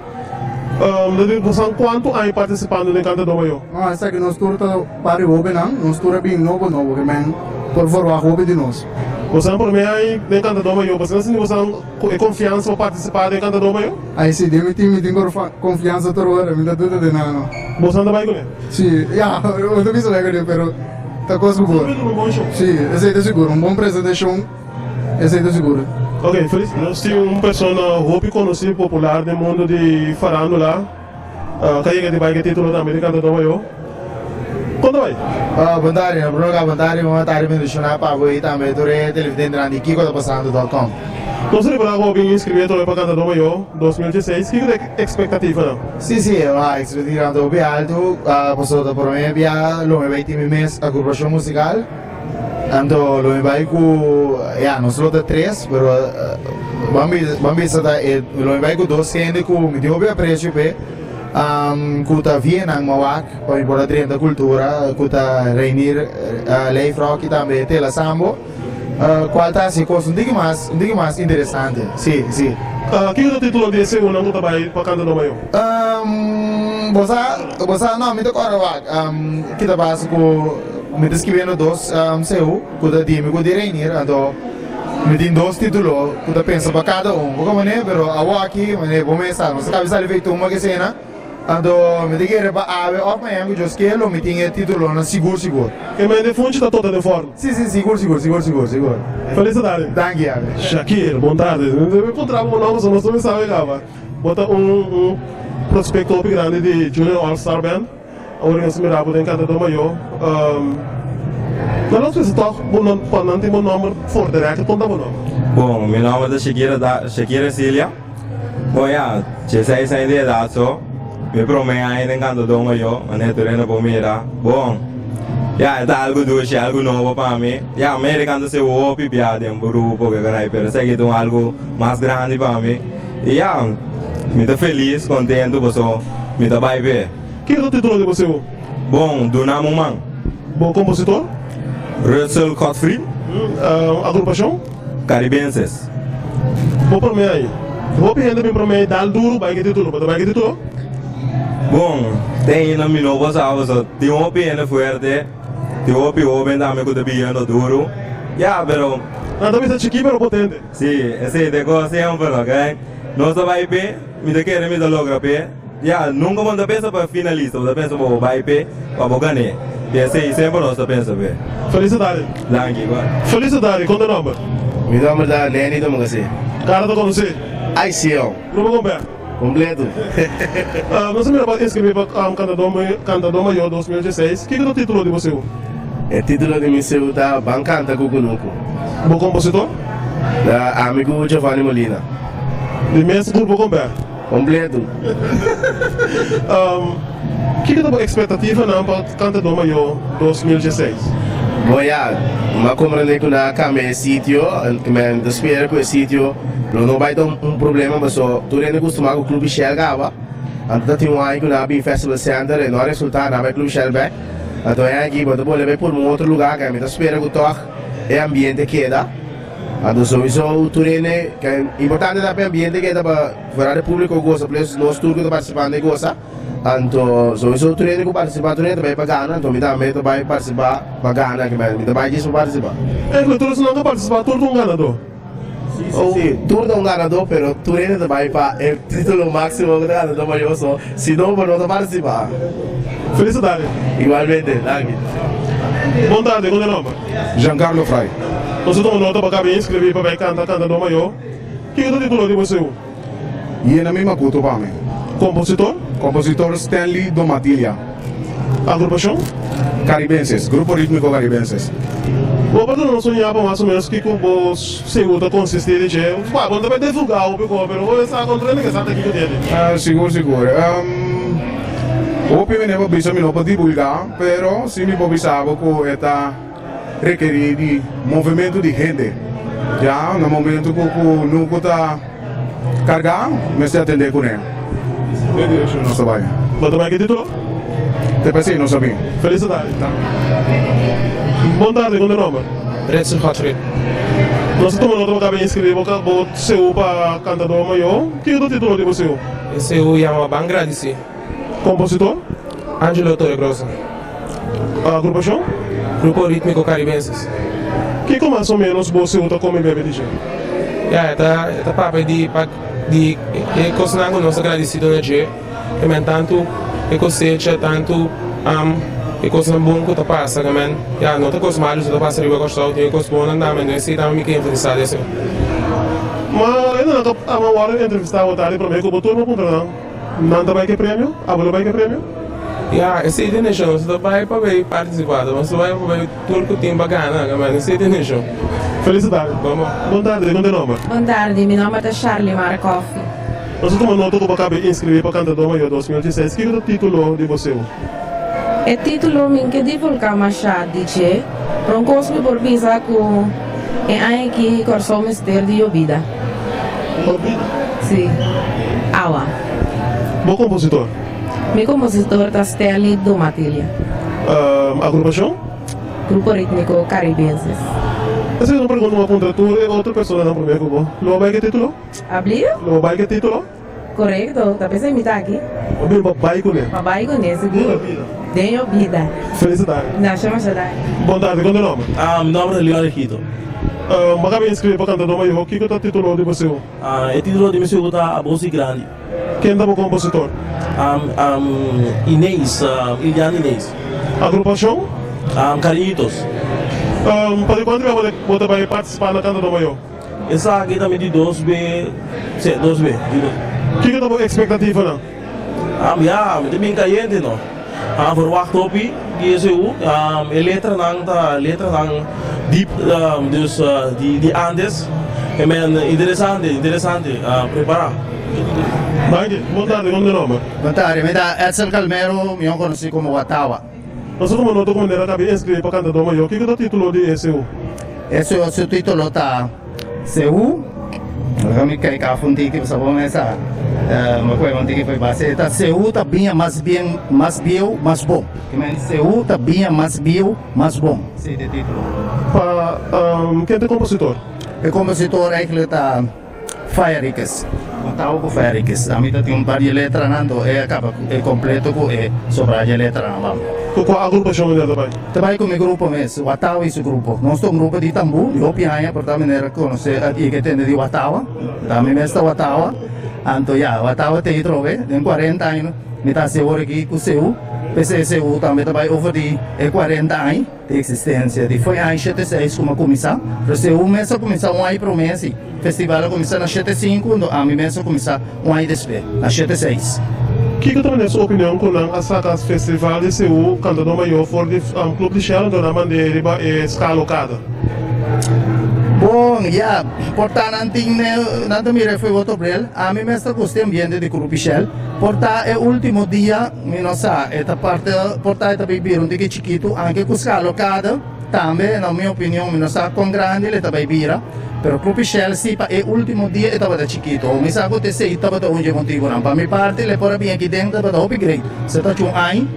Quanto aí participando do Cantador Maior? Essa que nós estamos para o Oben, nós estamos bem novo, que men por favor o Oben de nós. Você por mim aí do Cantador Maior, você não tem confiança para participar do Cantador Maior? Aí sim, me tem confiança toda hora, me dá tudo de nada. Você não vai com ele? Sim, eu também sou legal, pero tá quase boa. Sim, esse é seguro, bom apresentação, esse é seguro. Ok, feliz. Nós temos uma pessoa muito conhecida, popular do mundo de farándola, que é de título também de Cantador Maior. Quando vai? Boa tarde, boa tarde, me deixa para o também, durante televisão de kiko.passando.com. Nós celebramos bem inscrever para Cantador Maior 2016, que é a expectativa? Sim, a expectativa é bem alta, passou por mim, lo me vai ter mês a agrupação musical. Então, lo me vai com, não só de 3, mas vamos ver lo me vai com 2 gente com me deu bem a preço, kuta Viena ang mawak o importante da cultura kuta Rainier Leif Rocky também tela sambo qual tá se coisa um digo mais interessante sim que é o título desse ano que trabalha para Cantador Maior você não me toca agora que tá passa com me descrevendo 2 seu kuta time kuta Rainier então me tem 2 títulos kuta pensa para cada como maneira pero a aqui maneira começar não se cabe sair feito uma que cena então, me diga que a of my language os que lo me tinha título na seguro. Que me de fonte está toda de forma. Sim, seguro. Felicidade. Danke, Shakir, boa tarde. Eu encontrava um nome, nós não sabemos. Bota prospecto grande de Junior All Star Band, a organização mirava em Cantador Maior. Nós precisamos não ter um nome forte, né? Que tonta nome. Bom, meu nome é Shakira Cilia. Bom, já sei sem ideia só. Me promete ainda em Cantador Maior, mas não é por mim. Bom, Ya, está algo dulce, algo nuevo para mí. Ya, americano se opi piade un grupo que ganar, pero sé que es algo más grande para mí. Y ya, me estoy feliz, contento, pues me está bien. ¿Qué es el título de você? Bom, Dunamo Man. Bom compositor? Russell Godfrey. Agrupação? Caribenses. Bom para mim aí. Vou pedir para mim dar duro, vai que título, vai que título? Bom, tem na minha nova sábado, tem uma pena forte, tem uma pior também que está bem duro. Ya, pero... Nada mais é chiquinho, pero potente. Sí, ese de cosas siempre, ¿ok? No se va a ir, me te quiere, me te logra, ya, nunca me pensa para finalista, me pensa para vai ir, para ganhar. E assim, sempre nós pensa, Felicidade. Danke, igual. Felicidade, qual é o nome? Meu nome é Neni do Magazine. Cara, tô com você? Ai, sim. Grupo completo? Completo. Nós me para inscrever para o Cantador Maior 2016. O que é o título de você? O título de meu é Bancanta Cucunuco. Bom compositor? Da amigo Giovanni Molina. De mesmo grupo completo? Completo. O que é a expectativa para o Cantador Maior 2016? Bom, já, mas compreender que na cama sítio, que me espera que o sítio não vai ter problema, mas só tu ainda costuma com o clube Shell Gava, então tem ano que na Bean Festival Center e não há resultado na clube Shell Back, então é aqui, mas tu pode levar por um outro lugar que me espera que o toque é ambiente queda, então só isso tu ainda que é importante dar para ambiente queda para fora do público gosta, porque nós todos que participando gosta. Então, só isso tu ainda que participar, tu ainda vai para Ghana, então me também tu vai participar para Ghana, que me também disso participar. É que tu não participar, tu não ganador. Sim, tu não ganador, pero tu ainda vai para o título máximo que ganador maior só, se não para não participar. Felicidade. Igualmente, danke. Boa tarde, qual é o nome? Giancarlo Frei. Nós estamos nota para caber inscrever para cantar Cantador Maior. O que é o título de você? E é na mesma culto para mim. Compositor? Compositor Stanley Domatilha. Agrupação? Caribenses, Grupo Rítmico Caribenses. Bom, para não sonhar mais ou menos que o segundo consiste de que, bom, também divulgar o pico, mas vou estar controlando que está aqui com ele. Seguro. O primeiro não precisa me não para divulgar, pero sim me precisava que está requerir de movimento de gente. Já no momento que o núcleo está carregado, me está atender com ele. Não sabia. Mas também que título? Te pensei, não sabia. Felicidade. Boa tarde, qual é o nome? Russell Godfrey. Nós estamos nota para caber inscrever para seu para Cantador Maior. O que é o título de você? Esse eu chamo Bangradici. Compositor? Angelo Torregrossa. Agrupação? Grupo Rítmico Caribenses. Que mais ou menos você está comendo bebê de gente? Tá papo de cozinhar nós agradecido na dia. E tanto que cosecha, tanto que coisa bom que tá passa, também. Não tá coisa mal, tá passa riba gostou, tem coisa boa não, mas esse tá me querendo interessar isso. Mas ainda não a uma hora entrevistar o tarde para mim que botou no ponto não tá vai que prêmio, abuelo vai que prêmio. Esse nation, você vai para ver participar, você vai para ver tudo que tem bacana, mas esse nation. Felicidade. Vamos. Boa tarde, qual é o nome? Boa tarde, meu nome é Charlie Markov. Nós estamos nota para caber inscrever para Cantador Maior 2016. Que é o título de você? O título que divulga Machado dice, Roncosme por visa que é aqui corso o mistério de vida. Sim. Awa. Bom compositor? Meu compositor é Stanley Domatilha. Agrupação? Grupo Rítmico Caribenses. Essa é uma pergunta, uma contratura, outra pessoa não primeiro como. Lo vai que título? Abriu? Lo vai que título? Correto, tá pensando em aqui? O meu papai com ele. Papai com ele, seguro. Tenho vida. Felicidade. Não, chama Shaddai. Boa tarde, qual é o nome? Meu nome é Leon Quito. Mas acabei de inscrever para Cantador Maior, o que é o título de você? O título de meu é A Bolsa Grande. Quem é o compositor? Inês, Iliana Inês. Agrupação? Carinhitos. Para quando você vai participar na Cantador Maior? Essa aqui também de 2B. Sim, 2B. O que é a expectativa? Não? Muito bem caliente, não? Verwacht op die GSU, letra lang diep, dus die Andes. En men interessante, preparar. Danke, boa tarde, qual é o nome? Boa tarde, me dá Edsel Calmero, me conheci como Watawa. Nós como nota como era acabei inscrever para cantar do maior. Que é o título de SU? Esse é o seu título tá CU. Kami kay kafunti que você vai começar. Uma coisa que foi base tá CU tá bem mais bio, mais bom. Que men CU tá bem mais bio, mais bom. Esse é o título. Para quem é compositor? O compositor é que tá Fairicas. Tahu ko Fairicas. A mim tem par de letra nando é acaba é completo com é sobre a letra não. Qual a agrupação dele também? Também com o grupo mesmo, Watawa esse grupo. Nós somos um grupo de Tambu, eu pianha, por também era conhecer aqui que tem de Watawa. Também mesmo Watawa. Anto ya, Watawa tem trove, tem 40 anos. Me tá seguro aqui com o seu. PCCU também over de 40 anos de existência. De foi em 76 como começar. O seu mesmo começou um ano para o mês. O festival começou na 75, a mim mesmo começou um ano depois, na 76. Que também é sua opinião com a saca festival de CU, cantador maior for de clube de Shell, dona Mandeira e escalocada? Bom, já, portanto, nada me refere ao Tobrel, a mim mesmo gostei ambiente de clube Shell. Porta é o último dia, não sei, esta parte, porta é também viram de que chiquito, anche com escalocada, também, na minha opinião, não sei, com grande, ele também vira. Pero clube Shell sim, é o último dia estava da chiquito. O misa aconteceu estava da onde motivo não. Para minha parte, ele pode vir aqui dentro estava da upgrade. Se está um ano,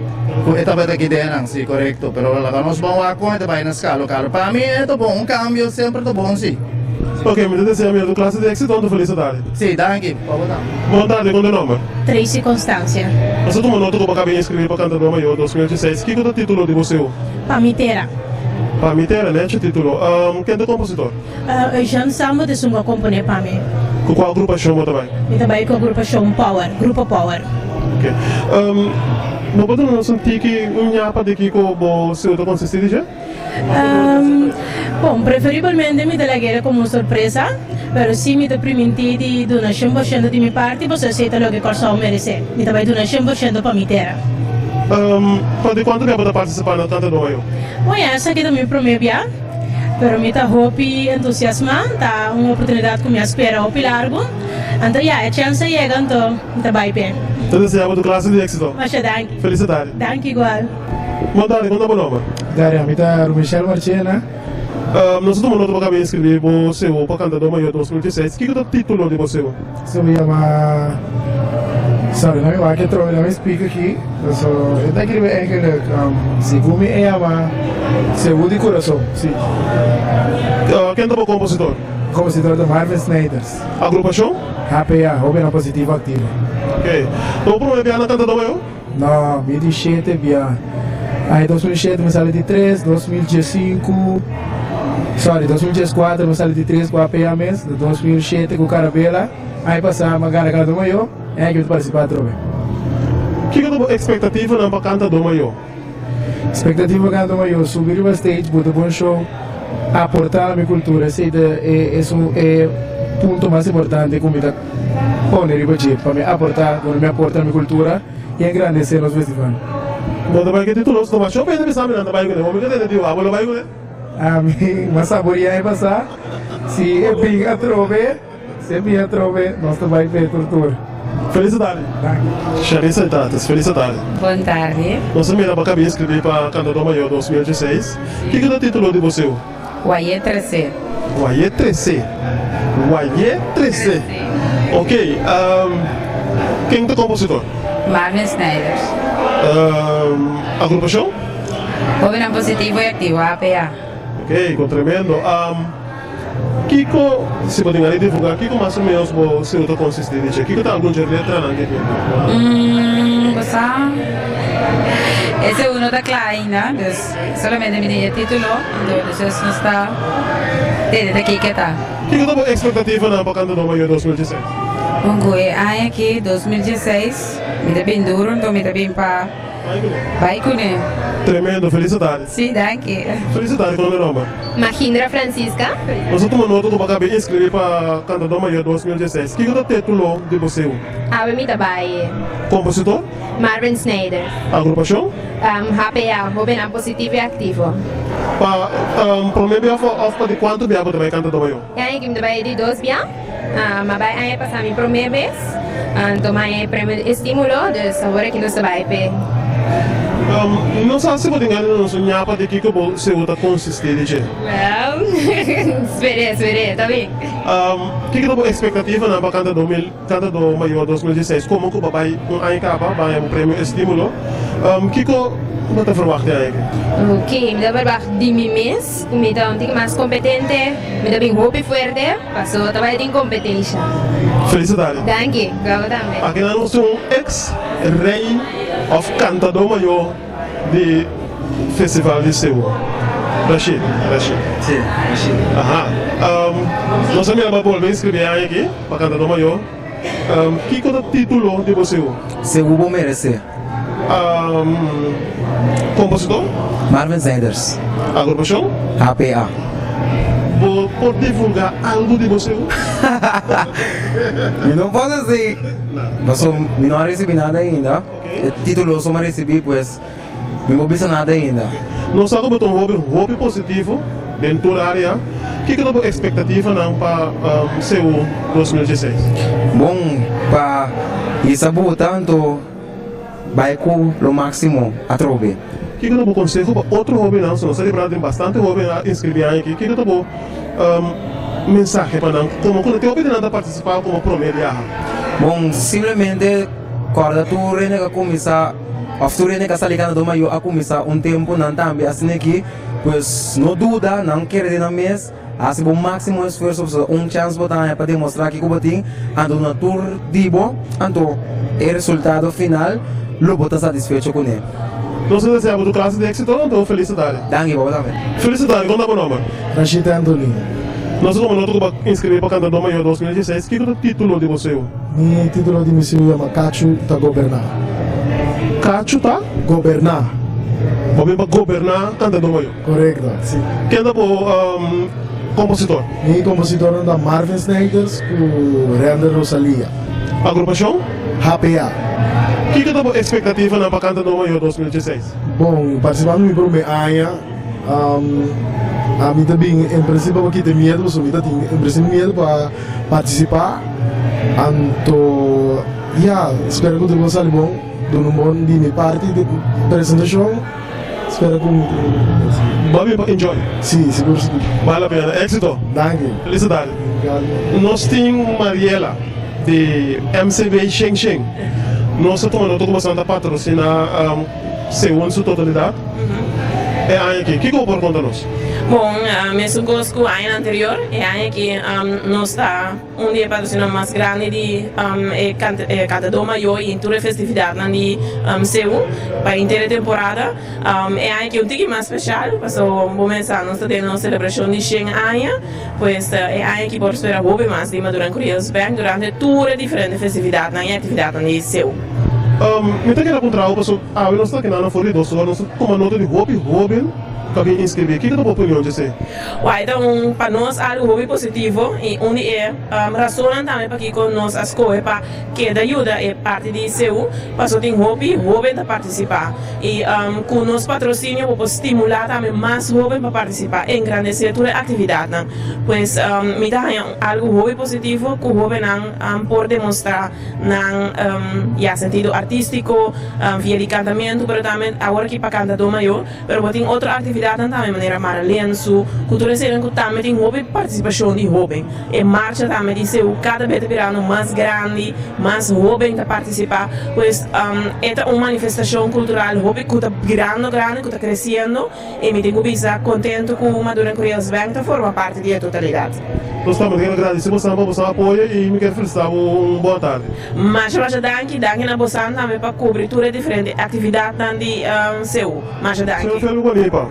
estava aqui dentro, sim, correto. Pero lá nós vamos lá com ele vai na escala local. Para mim é bom, cambio sempre é bom, sim. Ok, me desejo a minha classe de êxito, onde felicidade. Sim, danke. Boa tarde, qual é o nome? Tracy Constância. Você tomou nota que eu acabei de inscrever para cantador maior 2016. Que é o título de você? Pamiteira. Pamiteira, né? Esse título. Quem é o compositor? Jean Samba de Sunga Compone Pami. Com qual agrupação também? E também com a agrupação Power, Grupo Power. Ok. Não pode não sentir que nhapa de que o seu consiste já? Bom, preferivelmente me deleguei como surpresa, mas se me permite de donar 100% de minha parte, você aceita o que corso merece. E também donar 100% para mim terra. Pode quanto tempo está participando no canto do Maio? Bom, essa aqui também promete, mas me está hopi entusiasma, tá uma oportunidade que me espera hopi largo. Então, a chance chega, então, está bem bem. Então, desejo a classe de êxito. Mas danke. Felicidade. Danke igual. Boa tarde, qual é o nome? Dari, a mita Michel Marchena. Nós estamos no acabei de escrever você o para cantador maior 2016. Que é o título de você? Se chama sorry, não é que trouxe, não explica aqui. Eu tenho que ver que segundo é uma segundo de coração, sim. Quem é o compositor? Compositor do Marvin Snyders. Agrupação? HPA, Robin Positivo Ativo. Ok. Então, por exemplo, na cantador maior? Não, 27 bia. Aí 2007 me sale de 3, 2015, sorry, 2014 me sale de 3 com a APA mesmo, 2007 com o Carabela, aí passar uma gara do maior, é que eu participar também. O que é a expectativa na canta do maior? Expectativa canta do maior, subir o stage, botar bom show, aportar a minha cultura, esse é o ponto mais importante que me para me aportar, quando me aportar a minha cultura e engrandecer nos festivais. Bom, também que título você toma show, mas não sabe nada, vai com ele, vamos ver que tem o abuelo vai com ele. A mim, mas saboria é passar, se é bem a trove, nós também ver tortura. Felicidade. Charissa Tatas, felicidade. Boa tarde. Nós também acabei de escrever para Cantador Maior 2016. O que é o título de você? Wayé 13. Wayé 13. Wayé 13. Ok. Quem é o compositor? Marvin Snyders. Agrupação? Jovem Positivo e Ativo, APA. Ok, com tremendo. Kiko, se pode ali divulgar, Kiko mais ou menos você está consistindo? Kiko está algum jeito de entrar na equipe? Esse é uno da Kleina, solamente me dei título, então não está desde aqui que está. Kiko está expectativa na Cantador Maior 2016? Bom, ano aqui 2016, me dá bem duro, então me dá bem para vai com ele. Tremendo, felicidades. Sim, danke. Felicidades, qual é o nome? Mahindra Francisca. Nós estamos no outro acabei de inscrever para Cantador Maior 2016. O que é o título de você? Ave Mitabai. Compositor? Marvin Snyder. Agrupação? HPA, Jovem Positivo e Ativo. Para mim, off de quanto viaja também Cantador Maior? Eu que me trabalhei de 2 viagens. Mas vai passar minha primeira vez. Então, é prêmio estímulo, de agora que nós trabalhamos. Não sabe se pode enganar não sonhar para de que você usa consistente de. Well, espere, tá bem? Que é a expectativa na bacana do maior 2016? Como que o papai aí acaba, vai um prêmio estímulo? Que você verwacht aí? Ok, me dá para de mim mesmo, me dá mais competente, me dá bem roupa forte, passou trabalho de competência. Felicidades. Danke, gabo também. Aqui nós temos um ex-rei of cantador maior de Festival de Seul. Rashid. Sim, Rashid. Aham. Nós também vamos volver a escrever aqui, para cantador maior. Que é o título de você? Seul vou merecer. Compositor? Marvin Sanders. Agrupação? HPA. Vou divulgar algo de você? Eu não posso dizer. Mas eu não recebi nada ainda. O título eu só me recebi, pois não vou pensar nada ainda. Nós estamos com um hobby positivo dentro da área. O que é a expectativa para Seul 2016? Bom, para isso tanto vai com o máximo a trove. O que é o conselho para outro hobby? Nós celebramos bastante hobby a inscrever aqui. O que é o mensagem para nós? Como quando tem hobby de participar como promedio? Bom, simplesmente quando tu renega começar, ou tu renega está ligando do maior a começar tempo não também assim aqui, pois não dúvida, não quer de na mês, assim o máximo esforço, chance para demonstrar que como tem, ando na tour dibo, ando o resultado final, lo bota satisfeito com ele. Nós desejamos classe de êxito, então felicidade. Danke, boa também. Felicidade, conta o nome. Rashid Anthony. Nós vamos inscrever para Cantador Maior 2016. Que é o título de você? Meu título de missão é Cacho tá governar. Cacho tá? Governar. Vamos para governar Cantador Maior. Correto, sim. Quem é o compositor? Meu compositor é Marvin Sanders com Render Rosalia. Agrupação? HPA. O que é a expectativa na Cantador Maior 2016? Bom, participando do meu AIA, a mim também, em princípio, aqui tem medo, mas eu tenho, em princípio, medo para participar. Então, espero que o negócio seja bom, do bom de minha parte de apresentação. Espero que Vamos enjoy. Sim, seguro. Vale a pena. Éxito. Danke. Felicidade. Nós temos Mariela, de MCB Sheng. Nós estamos começando a patrocinar Seul em sua totalidade. É aí aqui. O que você pode contar-nos? Bom, mesmo gosto do ano anterior, é aí que nós está dia patrocinando mais grande de cantador maior em toda a festividade de Seul para a inteira temporada. É aí que tique mais especial, porque o momento nós está tendo uma celebração de Sheng Aya, pois é aí que por esperar hobby mais de durante Kuriosberg durante toda a diferente festividade na atividade de Seul. Me tem que encontrar o pessoal, nós estamos aqui na Florida, nós estamos com uma nota de hobby, para quem inscrever. O que é a tua opinião de você? Então, para nós, algo hobby positivo e onde é razão também para que nós as coisas para que ajuda é parte de Seul, para só tem hobby para participar e com nosso patrocínio vamos estimular também mais hobby para participar, engrandecer toda a atividade, pois me dá algo hobby positivo que o hobby não por demonstrar não sentido artístico, via de cantamento, mas também agora que para cantador maior, mas tem outra atividade também de maneira maralena, cultura serena que também tem hobby, participação de hobby, e marcha também de Seul, cada vez virando mais grande, mais hobby para participar, pois é uma manifestação cultural, hobby que está grande, que está crescendo, e me tenho bisa contente com uma durante Kuriosberg forma parte da totalidade. Nós estamos agradecidos por você apoio e me quero felicitar boa tarde. Mas danke na Bosan também para cobertura diferente atividade de Seul. Mas danke. Senhor Felipe Bonipa,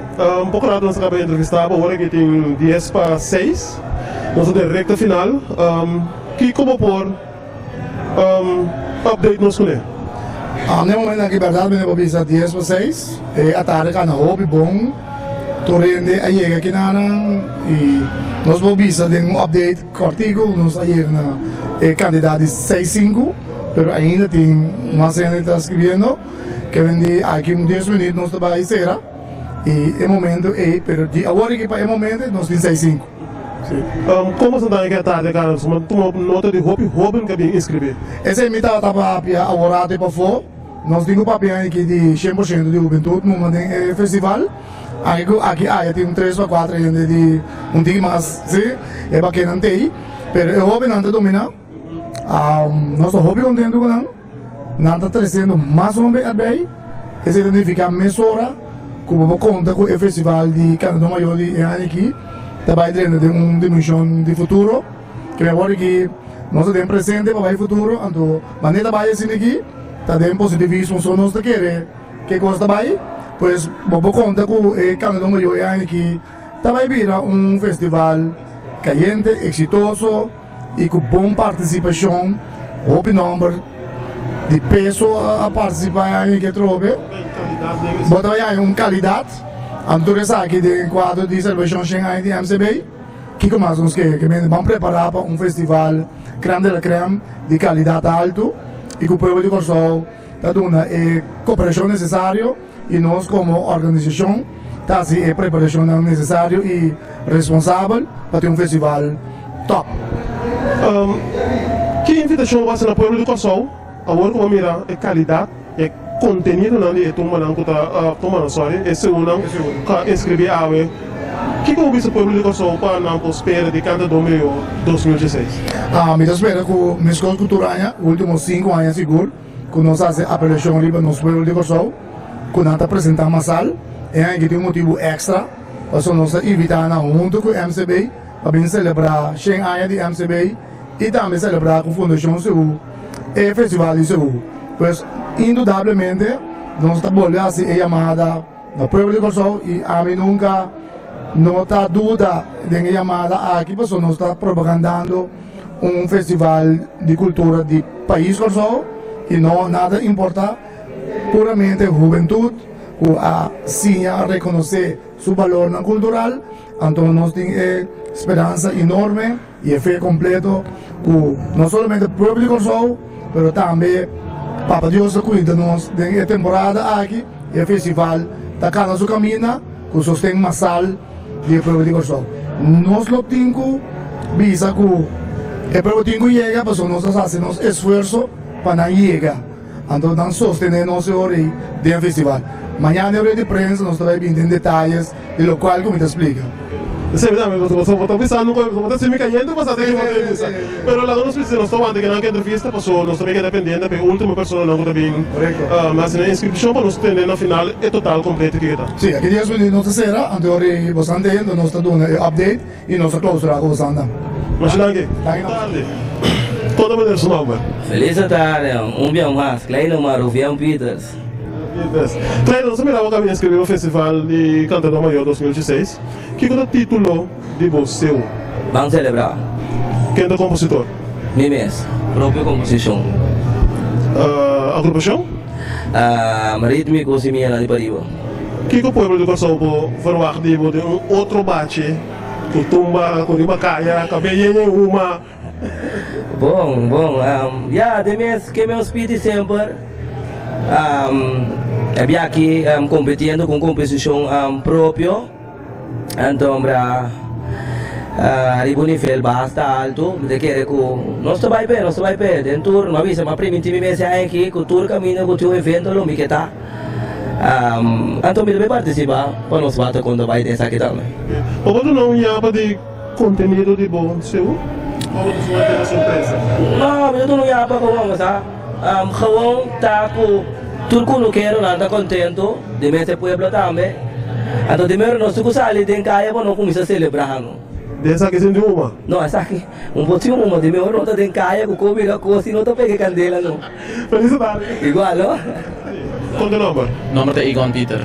pouco nada nós acabamos de entrevistar, agora que tem 10 para 6, nós estamos na reta final, que como por update nos colher. No momento aqui, verdade, eu vou pensar 10 para 6, a tarde que na hobby bom, torrente aí aqui na e nós vamos pensar de um update cortigo, nós aí na candidato 6-5, mas ainda tem uma cena que está escrevendo, que vem aqui em 10 minutos nós estamos aí será, e é momento mas agora que para o momento nós temos 6-5. Como você está aqui à tarde, cara? Uma nota de hobby que bem inscrever. Essa é a minha etapa agora para fora, nós temos papel aqui de 100% de juventude no festival. Aqui tem 3 ou 4 gente de dia mais, sim, é bacana não tem. Mas eu hobby não domina. Nosso hobby contento com não. Não está trazendo mais homem a bem. Esse identifica mesura como conta com o festival de Canadá Maior de aqui. Também dentro de uma dimensão de futuro. Que me agora que nós temos presente para o futuro. Então, maneira vai assim aqui. Está dentro positivismo só nós queremos que gosta vai. Pois vou contar com o Canadá Maior aqui. Também vira festival caliente, exitoso e com boa participação, open number de peso a participar que trove. Bota aí qualidade. Antes aqui de quadro de celebração Shanghai de MCB, que mais uns que vamos preparar para festival creme de la creme de qualidade alto e que o povo de Corsol está dando a cooperação necessária e nós como organização está a preparação necessária e responsável para ter festival top. Que invitação vai ser na povo de Corsol? Agora como mira é qualidade, é conteúdo não é tomando sorry, é segundo inscrever a o que como vice povo de Corsol para não espera de Canadá 2016. Me espera que a escola cultural últimos 5 anos seguro que nós fazemos a apelação livre nos povo de Corsol, que nós apresentamos uma sala, e aí tem motivo extra, para nós evitar junto com o MCB para celebrar 100 anos de MCB e também celebrar com a Fundação CU e o Festival de CU. Pois, indudablemente, nós estamos olhando a chamada do povo de Corsol e a mim nunca não está dúvida de chamada aqui, porque nós estamos propagandando festival de cultura do país Corsol e não nada importa, puramente a juventude, que a reconhecer seu valor cultural. Então nós temos esperança enorme e fé completo que não somente o povo de Corsol, mas também Papa Deus cuida-nos da temporada aqui e o festival está na sua caminho que sustém uma sala de povo de Corsol. Nós lo temos visa que o povo temos chega, mas nós fazemos esforço para não chegar. Então nós sostenemos nossa hora do festival. Amanhã na hora de prensa nós vamos ver em detalhes de lo qual como te explica. Sí, estou pensando como se me cayendo para saber que vou ter. Pero lá nós precisamos tomar que não quer fiesta, passou nós também quer dependente, porque a última pessoa não está bem. Mas na inscrição para nós ter na final é total completo que está. Sim, aqui dias de nossa será, ante hora você anda, nós está dando update e nós clausura com você anda. Mas não que. Tarde. Toda maneira seu nome. Feliz tarde, dia mais, Kleino Maruvian Peters. Kleino, você me dá uma inscrever no festival de Canadá Maior 2016. Que é o título de você? Vamos celebrar. Quem é o compositor? Mim mesmo, própria composição. Agrupação? Rítmico Simiana de Pariba. Que o povo de Corsol pode formar de outro bate? Com tumba, com ribacaia, cabelo em uma. Bom, de mês que me hospede sempre. É aqui competindo com composição própria. Então, arrivo um nível bastante alto, de que nós vai bem, dentro, não avisa, mas primeiro mês aqui, que o caminho com o evento, lo me que tá. Então, me deve participar, para nós bater quando vai dessa aqui também. Ou não ia para de conteúdo de bom seu? Ou você vai ter uma surpresa? Não, eu não ia para como, sabe? Gewoon tá com tudo que eu quero, não está contento, de mês é pueblo também. Então, de mês nós temos ali dentro caia, para não começar a celebrar. Dessa aqui de uma? Não, essa aqui, pouquinho uma, de mês não está dentro caia, com comida, coisa, não está pegando candela, não. Felicidade. Igual, não? Qual é o número? O número é Egon Peter.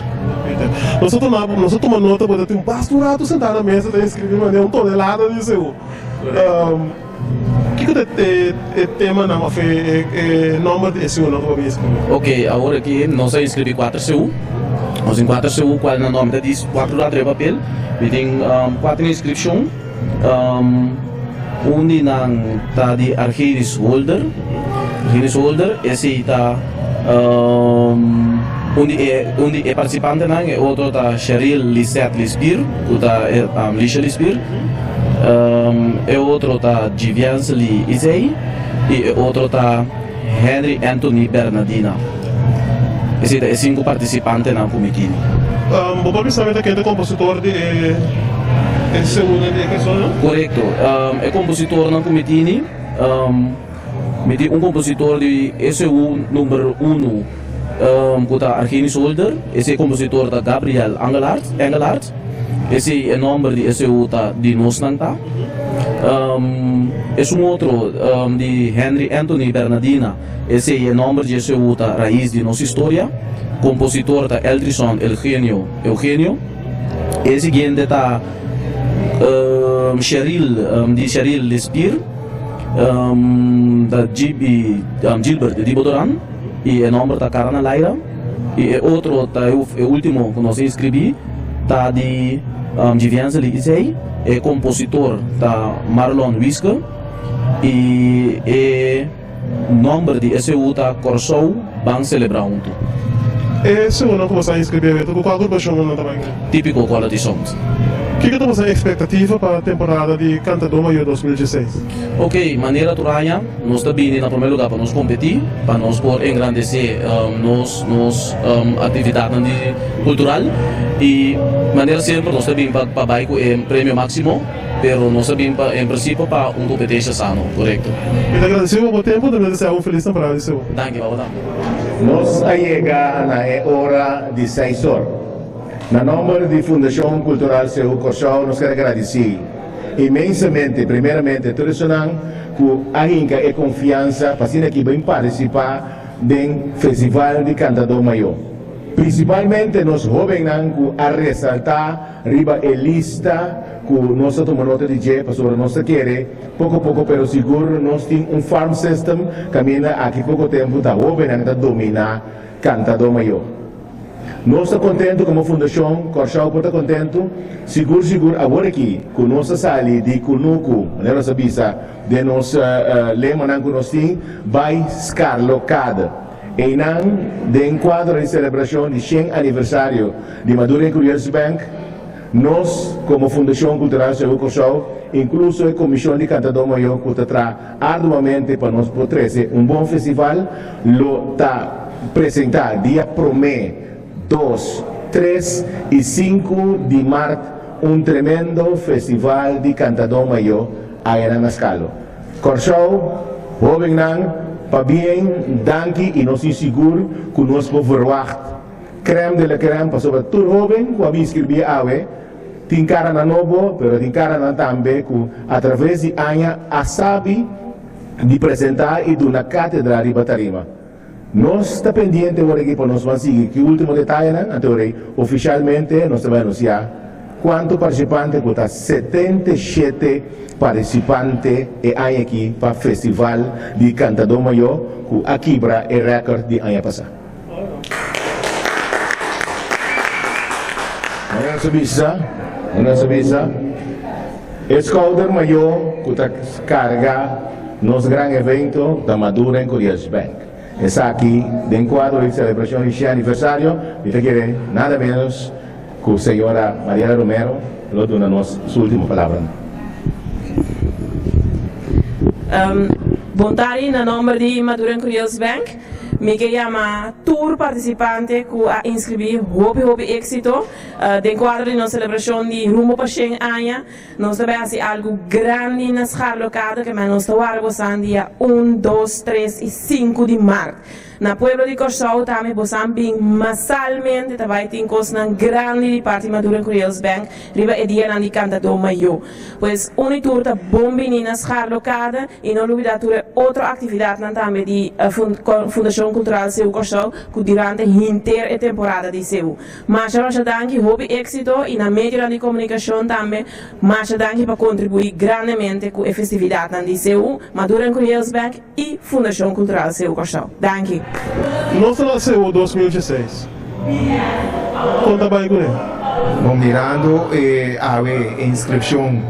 Nós tomamos nota, porque tem um pastorado sentado na mesa, tem escrito uma tonelada de seu. O que é o tema na nome desse ano que você escreveu? Ok, agora aqui nós escrevi 4 CU. Nós em 4 CU, qual é o nome disso? 4 lá de papel. E tem 4 inscrições. Undi nang tá de Archiris Holder. Esse está undi é participante nang e outro tá Cheryl Lisette Lisbir, o tá Lisha Lisbir. E outro tá Givians Lee Isei e outro tá Henry Anthony Bernardina. Esse 5 participantes na comitiva. Vou pensar que é compositor de esse de questão, não? Correto. É compositor na comitiva. Um compositor de SU número 1, que é Argeni Solder. Esse é compositor da Gabriel Engelhardt. Esse é o nome de SU de Nosnanta. É outro de Henry Anthony Bernardina. Esse é o nome de SU da Raiz de Nossa História. Compositor da Eldrison Eugenio. E seguinte da Cheryl Lespir. Da Gilbert de Bodoran e o nome da Carana Laira e outro o último que nós escrevi tá de Givianza Lisei é compositor da Marlon Whisker e nome de SU da Corsou Ban Celebrar junto. Esse não começar a inscrever, tu qual grupo chama também? Típico Quality Songs. O que você tem expectativa para a temporada de Cantador Maior 2016? Ok, maneira turanha, nós também na primeiro lugar para nós competir, para nós por engrandecer nos atividade cultural e maneira sempre nós também para baixo o prêmio máximo, pero nós também em princípio para competência sano, correto? Eu agradeço o tempo, desejo feliz temporada. Danke, Babadan. Nós chega na hora de 6 horas. Na nome da Fundação Cultural Seu Corsau, nós queremos agradecer imensamente, primeiramente, todos que a confiança para que vem participar do Festival de Cantador Maior. Principalmente, nós jovens a ressaltar riba a lista que nós tomamos nota de G, para sobre nós querer, pouco a pouco, pero seguro, nós temos farm system, caminha aqui pouco tempo, está jovem a dominar Cantador Maior. Nós estamos contentes como Fundação Corsau, está contente, seguro, agora aqui, com nossa sala de Kunuku, nossa bisa, de nossa lema que nós temos, vai escarlocada. E não, de enquadro de celebração de 100 aniversário de Maduro Curious Bank, nós, como Fundação Cultural Seu Corsau, incluso a Comissão de Cantador Maior, que está arduamente para nós trazer bom festival, lo está apresentar dia 1, 2, 3 e 5 de março, tremendo festival de Cantador Maior aí na escala. Corsau, jovem para bem, danke e nós inseguro que nós podemos verwacht. Creme de la creme, para sobre todo jovem, que havia escrevido tem cara na novo, pero tem cara na também, que através de anos, a sabe de apresentar e de uma cátedra de Batarima. Nós estamos pendientes agora aqui para nós seguir, que o último detalhe, oficialmente, nós vamos anunciar quanto participantes, que está 77 participantes e aí aqui para o Festival de Cantador Maior, que aqui para o recorde de ano passado. Nossa visa, Escalder Maior, que está carga nos grande evento da Madura em Curious Bank. Está aqui, de enquadro de celebração de 100 aniversário, e te quer nada menos que a senhora Mariela Romero, lo dona sua última palavra. Bom tarde, no nome de Madura Curious Bank. Me chama tour participante que a inscrever hope éxito de enquadro de nossa celebração de rumo para 100 anos. Nós também fazemos algo grande na escala local que nós estamos dia 1, 2, 3 e 5 de março. Na pueblo de Corsau também vocês bem massalmente também tem coisa grande de parte Madura Curious Bank riba e dia de Cantador Maior. Pois unitur tá bom bem na escala local e não olvidar outra atividade também de Fundação Cultural Seu Corsau que durante a inteira temporada de seu. Mas nós danke hobby éxito e na mídia de comunicação também, mas danke para contribuir grandemente com a festividade de seu Madura Curious Bank e Fundação Cultural Seu Corsau. Danke. Nós nasceu 2016. Conta bem com ele. Bom, mirando a inscrição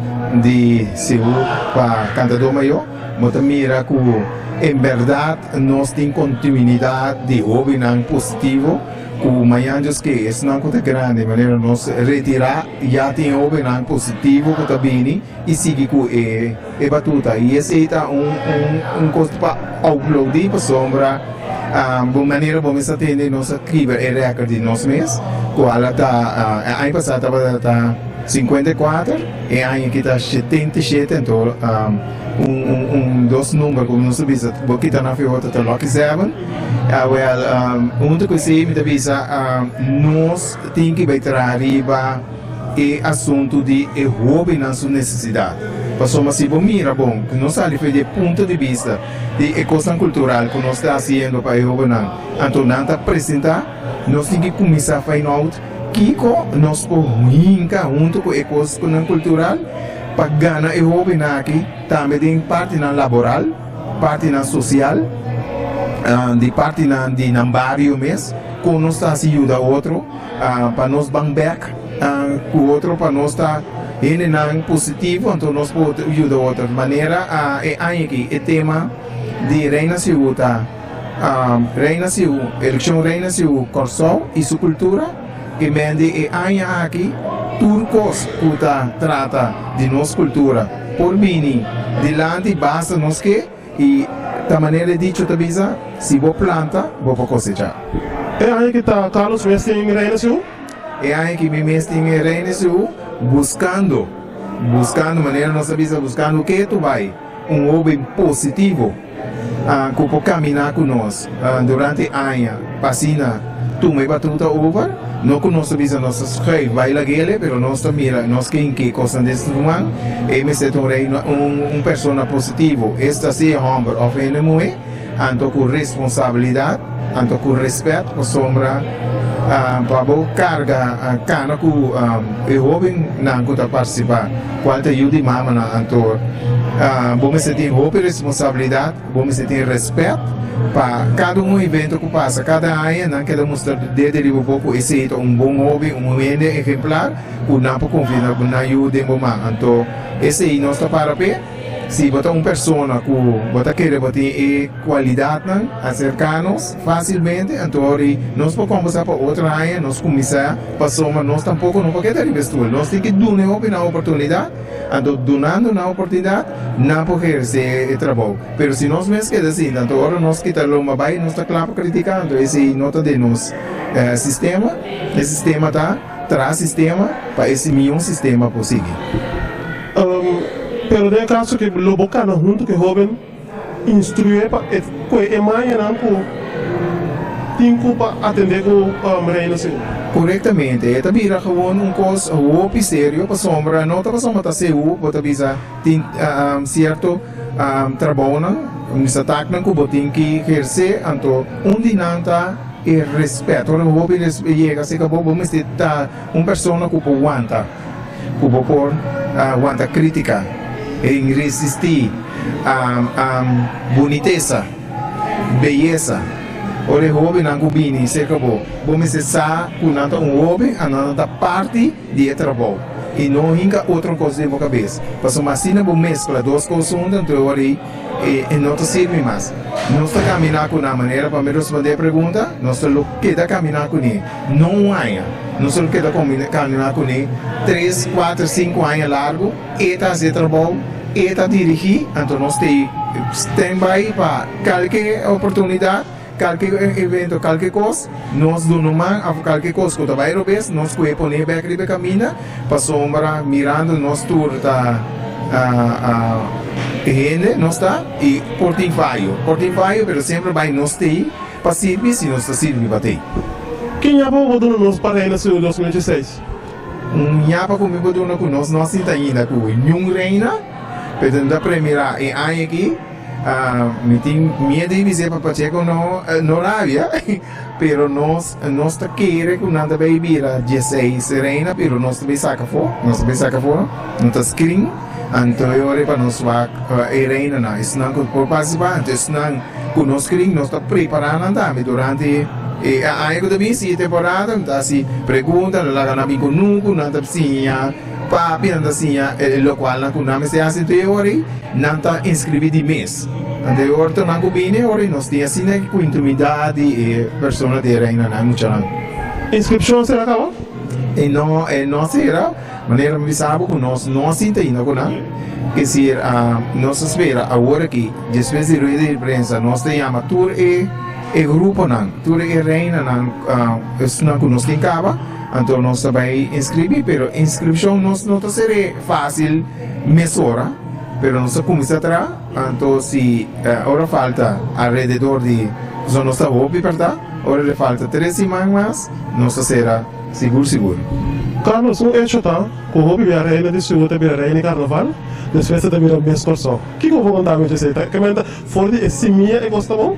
de seu para Cantador Maior, mas mira que em verdade nós temos continuidade de hobby positivo, que manhãs que é não é grande, maneira nós retirar já tem hobby positivo que está bem e seguir com a batuta e esse é coisa para uploadar para sombra Boa maneira vamos atender nossa escrever e recorde de nós mesmos. Qual está ano passado estava 54 e ano que está 77, então dos números como nós sabemos, porque está na fiota está lucky 7. Onde que se me avisa nós tem que vai arriba e assunto de hobby na sua necessidade. Passou se bom mira bom, que nós ali foi de ponto de vista de questão cultural que nós está fazendo para o hobby não. Então não está apresentar, nós tem que começar a fazer out que nós podemos junto com a questão cultural para ganhar o hobby na aqui também tem parte na laboral, parte na social, de parte na de barrio mesmo, que nós está ajuda outro para nós bang back com o outro para nós estar em positivo, então nós podemos ajudar de outra maneira. Aqui o tema de Reina Siu, eleição Reina Siu, Corsol e sua cultura, que mende aqui turcos que trata de nossa cultura, por mim, de lá de basta nós que e da maneira dicho também se vou planta, vou cosechar. É aí que está Carlos Mestre em Reina Siu? É aí que me mestre em Reina Siu buscando maneira nossa vida, buscando o que tu vai, hobby positivo, que pode caminhar com nós durante ano, passina, tu me batuta over, não com nossa vida, nossa escreve, vai lá gele, pero nós mira, nós que coisa desse humano, e me sento persona positivo, esta se homem ofende muito, anto com responsabilidade, anto com respeito, por sombra, para carga cana com o hobby não que participar, qual te ajuda mama na anto, bom me sentir hobby responsabilidade, bom me sentir respeito para cada evento que passa, cada ano não quer mostrar desde um pouco esse é bom hobby, evento exemplar, que não pode confiar, que não ajuda mama, então esse é nosso para se botar pessoa que bota querer ter qualidade acercar-nos facilmente, então nós podemos conversar para outra área, nós começar para somar, nós tampouco não podemos ter investir, nós temos que dar uma oportunidade, então donando uma oportunidade, não podemos ser trabalho, mas se nós mesmos queremos assim, então agora nós quitamos uma baia, nós está claro criticando esse nota de nosso sistema, esse sistema traz sistema para esse melhor sistema possível. Pero de caso que lo bocana junto que joven instruye para que emaia não para atender com Reina Siu. Corretamente, é também gewoon coisa hobby sério para sombra, não está para sombra tá seu, para bisa tem certo trabalho não, esse ataque não que botem que exercer, então dinanta e respeito, o hobby chega se acabou, vamos ter pessoa que pode aguentar, que pode aguentar crítica. Em resistir boniteza, beleza. Ora hobby não combina, se acabou. Vamos cessar com hobby, a nada parte de trabalho. E não hinca outra coisa na cabeça. Passou uma cena, vamos mesclar duas coisas, então e não te serve mais. Nós estamos caminhando com uma maneira para me responder a pergunta, nós estamos caminhando com ele. Não há. Nós estamos caminhando com ele 3, 4, 5 anos largo, e está a trabalho, e está a dirigir, então nós temos stand-by para qualquer oportunidade, qualquer evento, qualquer coisa, nós damos a qualquer coisa que vai receber, nós podemos pôr back riba caminha, para sombra, mirando, nós tour está gente, nós está, e portinho, mas sempre vai nós ter, para servir, se nós está servindo para ter. Quem é bom do nosso para Reina Siu 2016? Nhapa comigo do nós está ainda com Nhung Reina, portanto a primeira é aqui, me tem medo de dizer para Pacheco não rabia, pero nós está querendo que nada vai vir a 16 Reina, pero nós também saca fora, nós está screen, então eu olhei para nós Reina na, isso não por participar, então isso não com nós screen nós está preparando também durante e aí também se temporada então assim pergunta lá na amigo nunca nada assim papi nada assim o qual não nome se assim então ori não está inscrito de mês então eu orto não combine ori nós tem assim com intimidade e pessoa de reina não muito não inscrição será acabou e não será maneira me sabe que nós não assim tem não que se nós espera agora que depois de ruído de imprensa nós tem amateur e e grupo nan, tudo e reina nan, não conosco quem cava, então nós vai inscrever, pero inscrição não será fácil mesura, pero nós começa a tra, então se ora falta alrededor de, nós não está hobby verdade, ora falta 3 semanas mais, nós será seguro. Carlos, um hecho tá, com o hobby a reina de Suúta, a reina carnaval, depois você também mês corso. O que eu vou contar com você? Que menta fora de esse minha e gosta bom?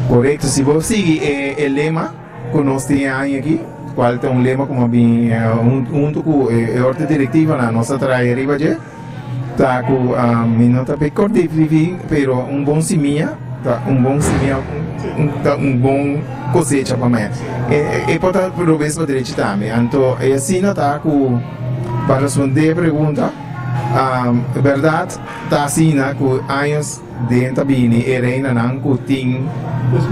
Correto, se você seguir o lema que nós temos aqui, qual é um lema como bem com a ordem diretiva na nossa traia riba de, tá com a minota pecor de viver, pero bom seminha, tá bom cosecha para mim. E pode prover para direito também. Então, assim tá com para responder a pergunta, verdade tá assim com anos dentro bini e reina não com ting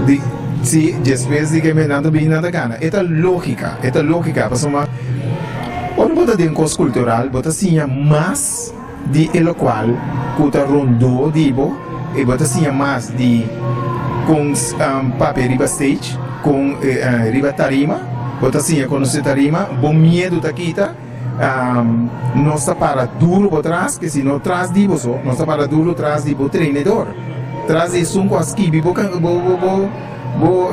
de se depois de que me nada bem nada gana. Esta lógica, para uma ora bota de coisa cultural, bota assim mais de el qual cuta rondou dibo e bota assim mais de com papel riba stage com riba tarima, bota assim com nossa tarima, bom medo da quita. Não está para duro por trás, que se não traz de você, não está para duro traz de treinador, traz de sunco aqui,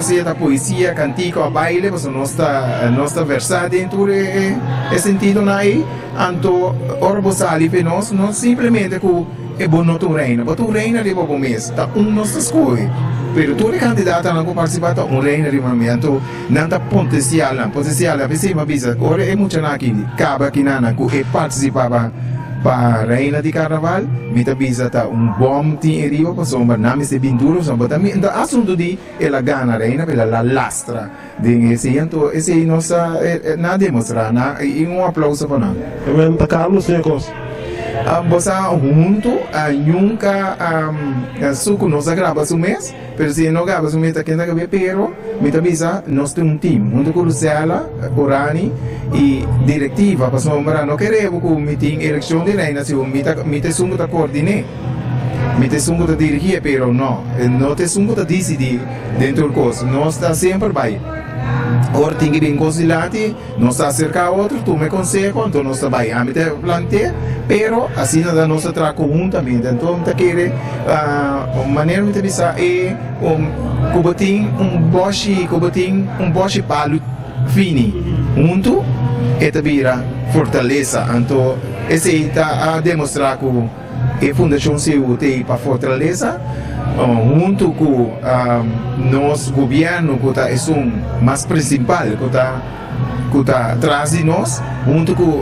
se é da poesia, cantico, a baile, você não está versado dentro de sentido aí, então ora você ali para nós, não simplesmente com é bom não tu reina, mas tu reina de bom mês, tá nossas coisas. Pero todo candidato não participar tá reina de momento, não tá potencial, a vez uma visa, ora é muito aqui, acaba aqui na que participava para reina de carnaval, me tá visa tá bom tinha para sombra, nome se binduro, sombra também, então assunto de ela gana reina pela la lastra, de esse então esse nossa na demonstrar, e aplauso para nós. Também tá Carlos né coisa. Você junto nunca suco nós grava o mês, pero se não grava o mês aqui na cabeça, pero me avisa nós temos time, junto com Lucela, Corani e diretiva, para sombra não queremos que meeting eleição de reina se me te sumo da coordenar, me te sumo da dirigir, pero não te sumo da decidir dentro do curso, nós está sempre vai. Ora tem que vir consilante, não está cerca a outro, tu me consegue, então nós vai a me te plantear, pero assim da nossa tra conjuntamente, então te quer maneira de pensar é cubatin boche palo fini, junto e te vira fortaleza, então esse está a demonstrar que a fundação CEU tem para fortaleza. Junto com nosso governo que é mais principal que está atrás de nós, junto com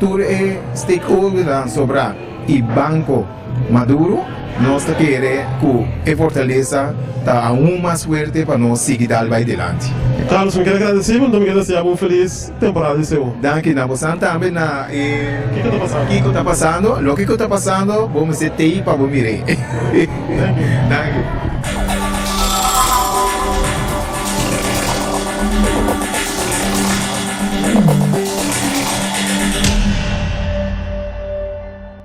todos os stakeholders sobre o Banco Maduro, nós queremos que a fortaleza está mais forte para nós seguir vai adiante. Carlos, me quero agradecer, muito me desejar uma feliz temporada de seu. Danke, na você também na que está passando, o que está passando, vamos ter para vamos mirar. Danke.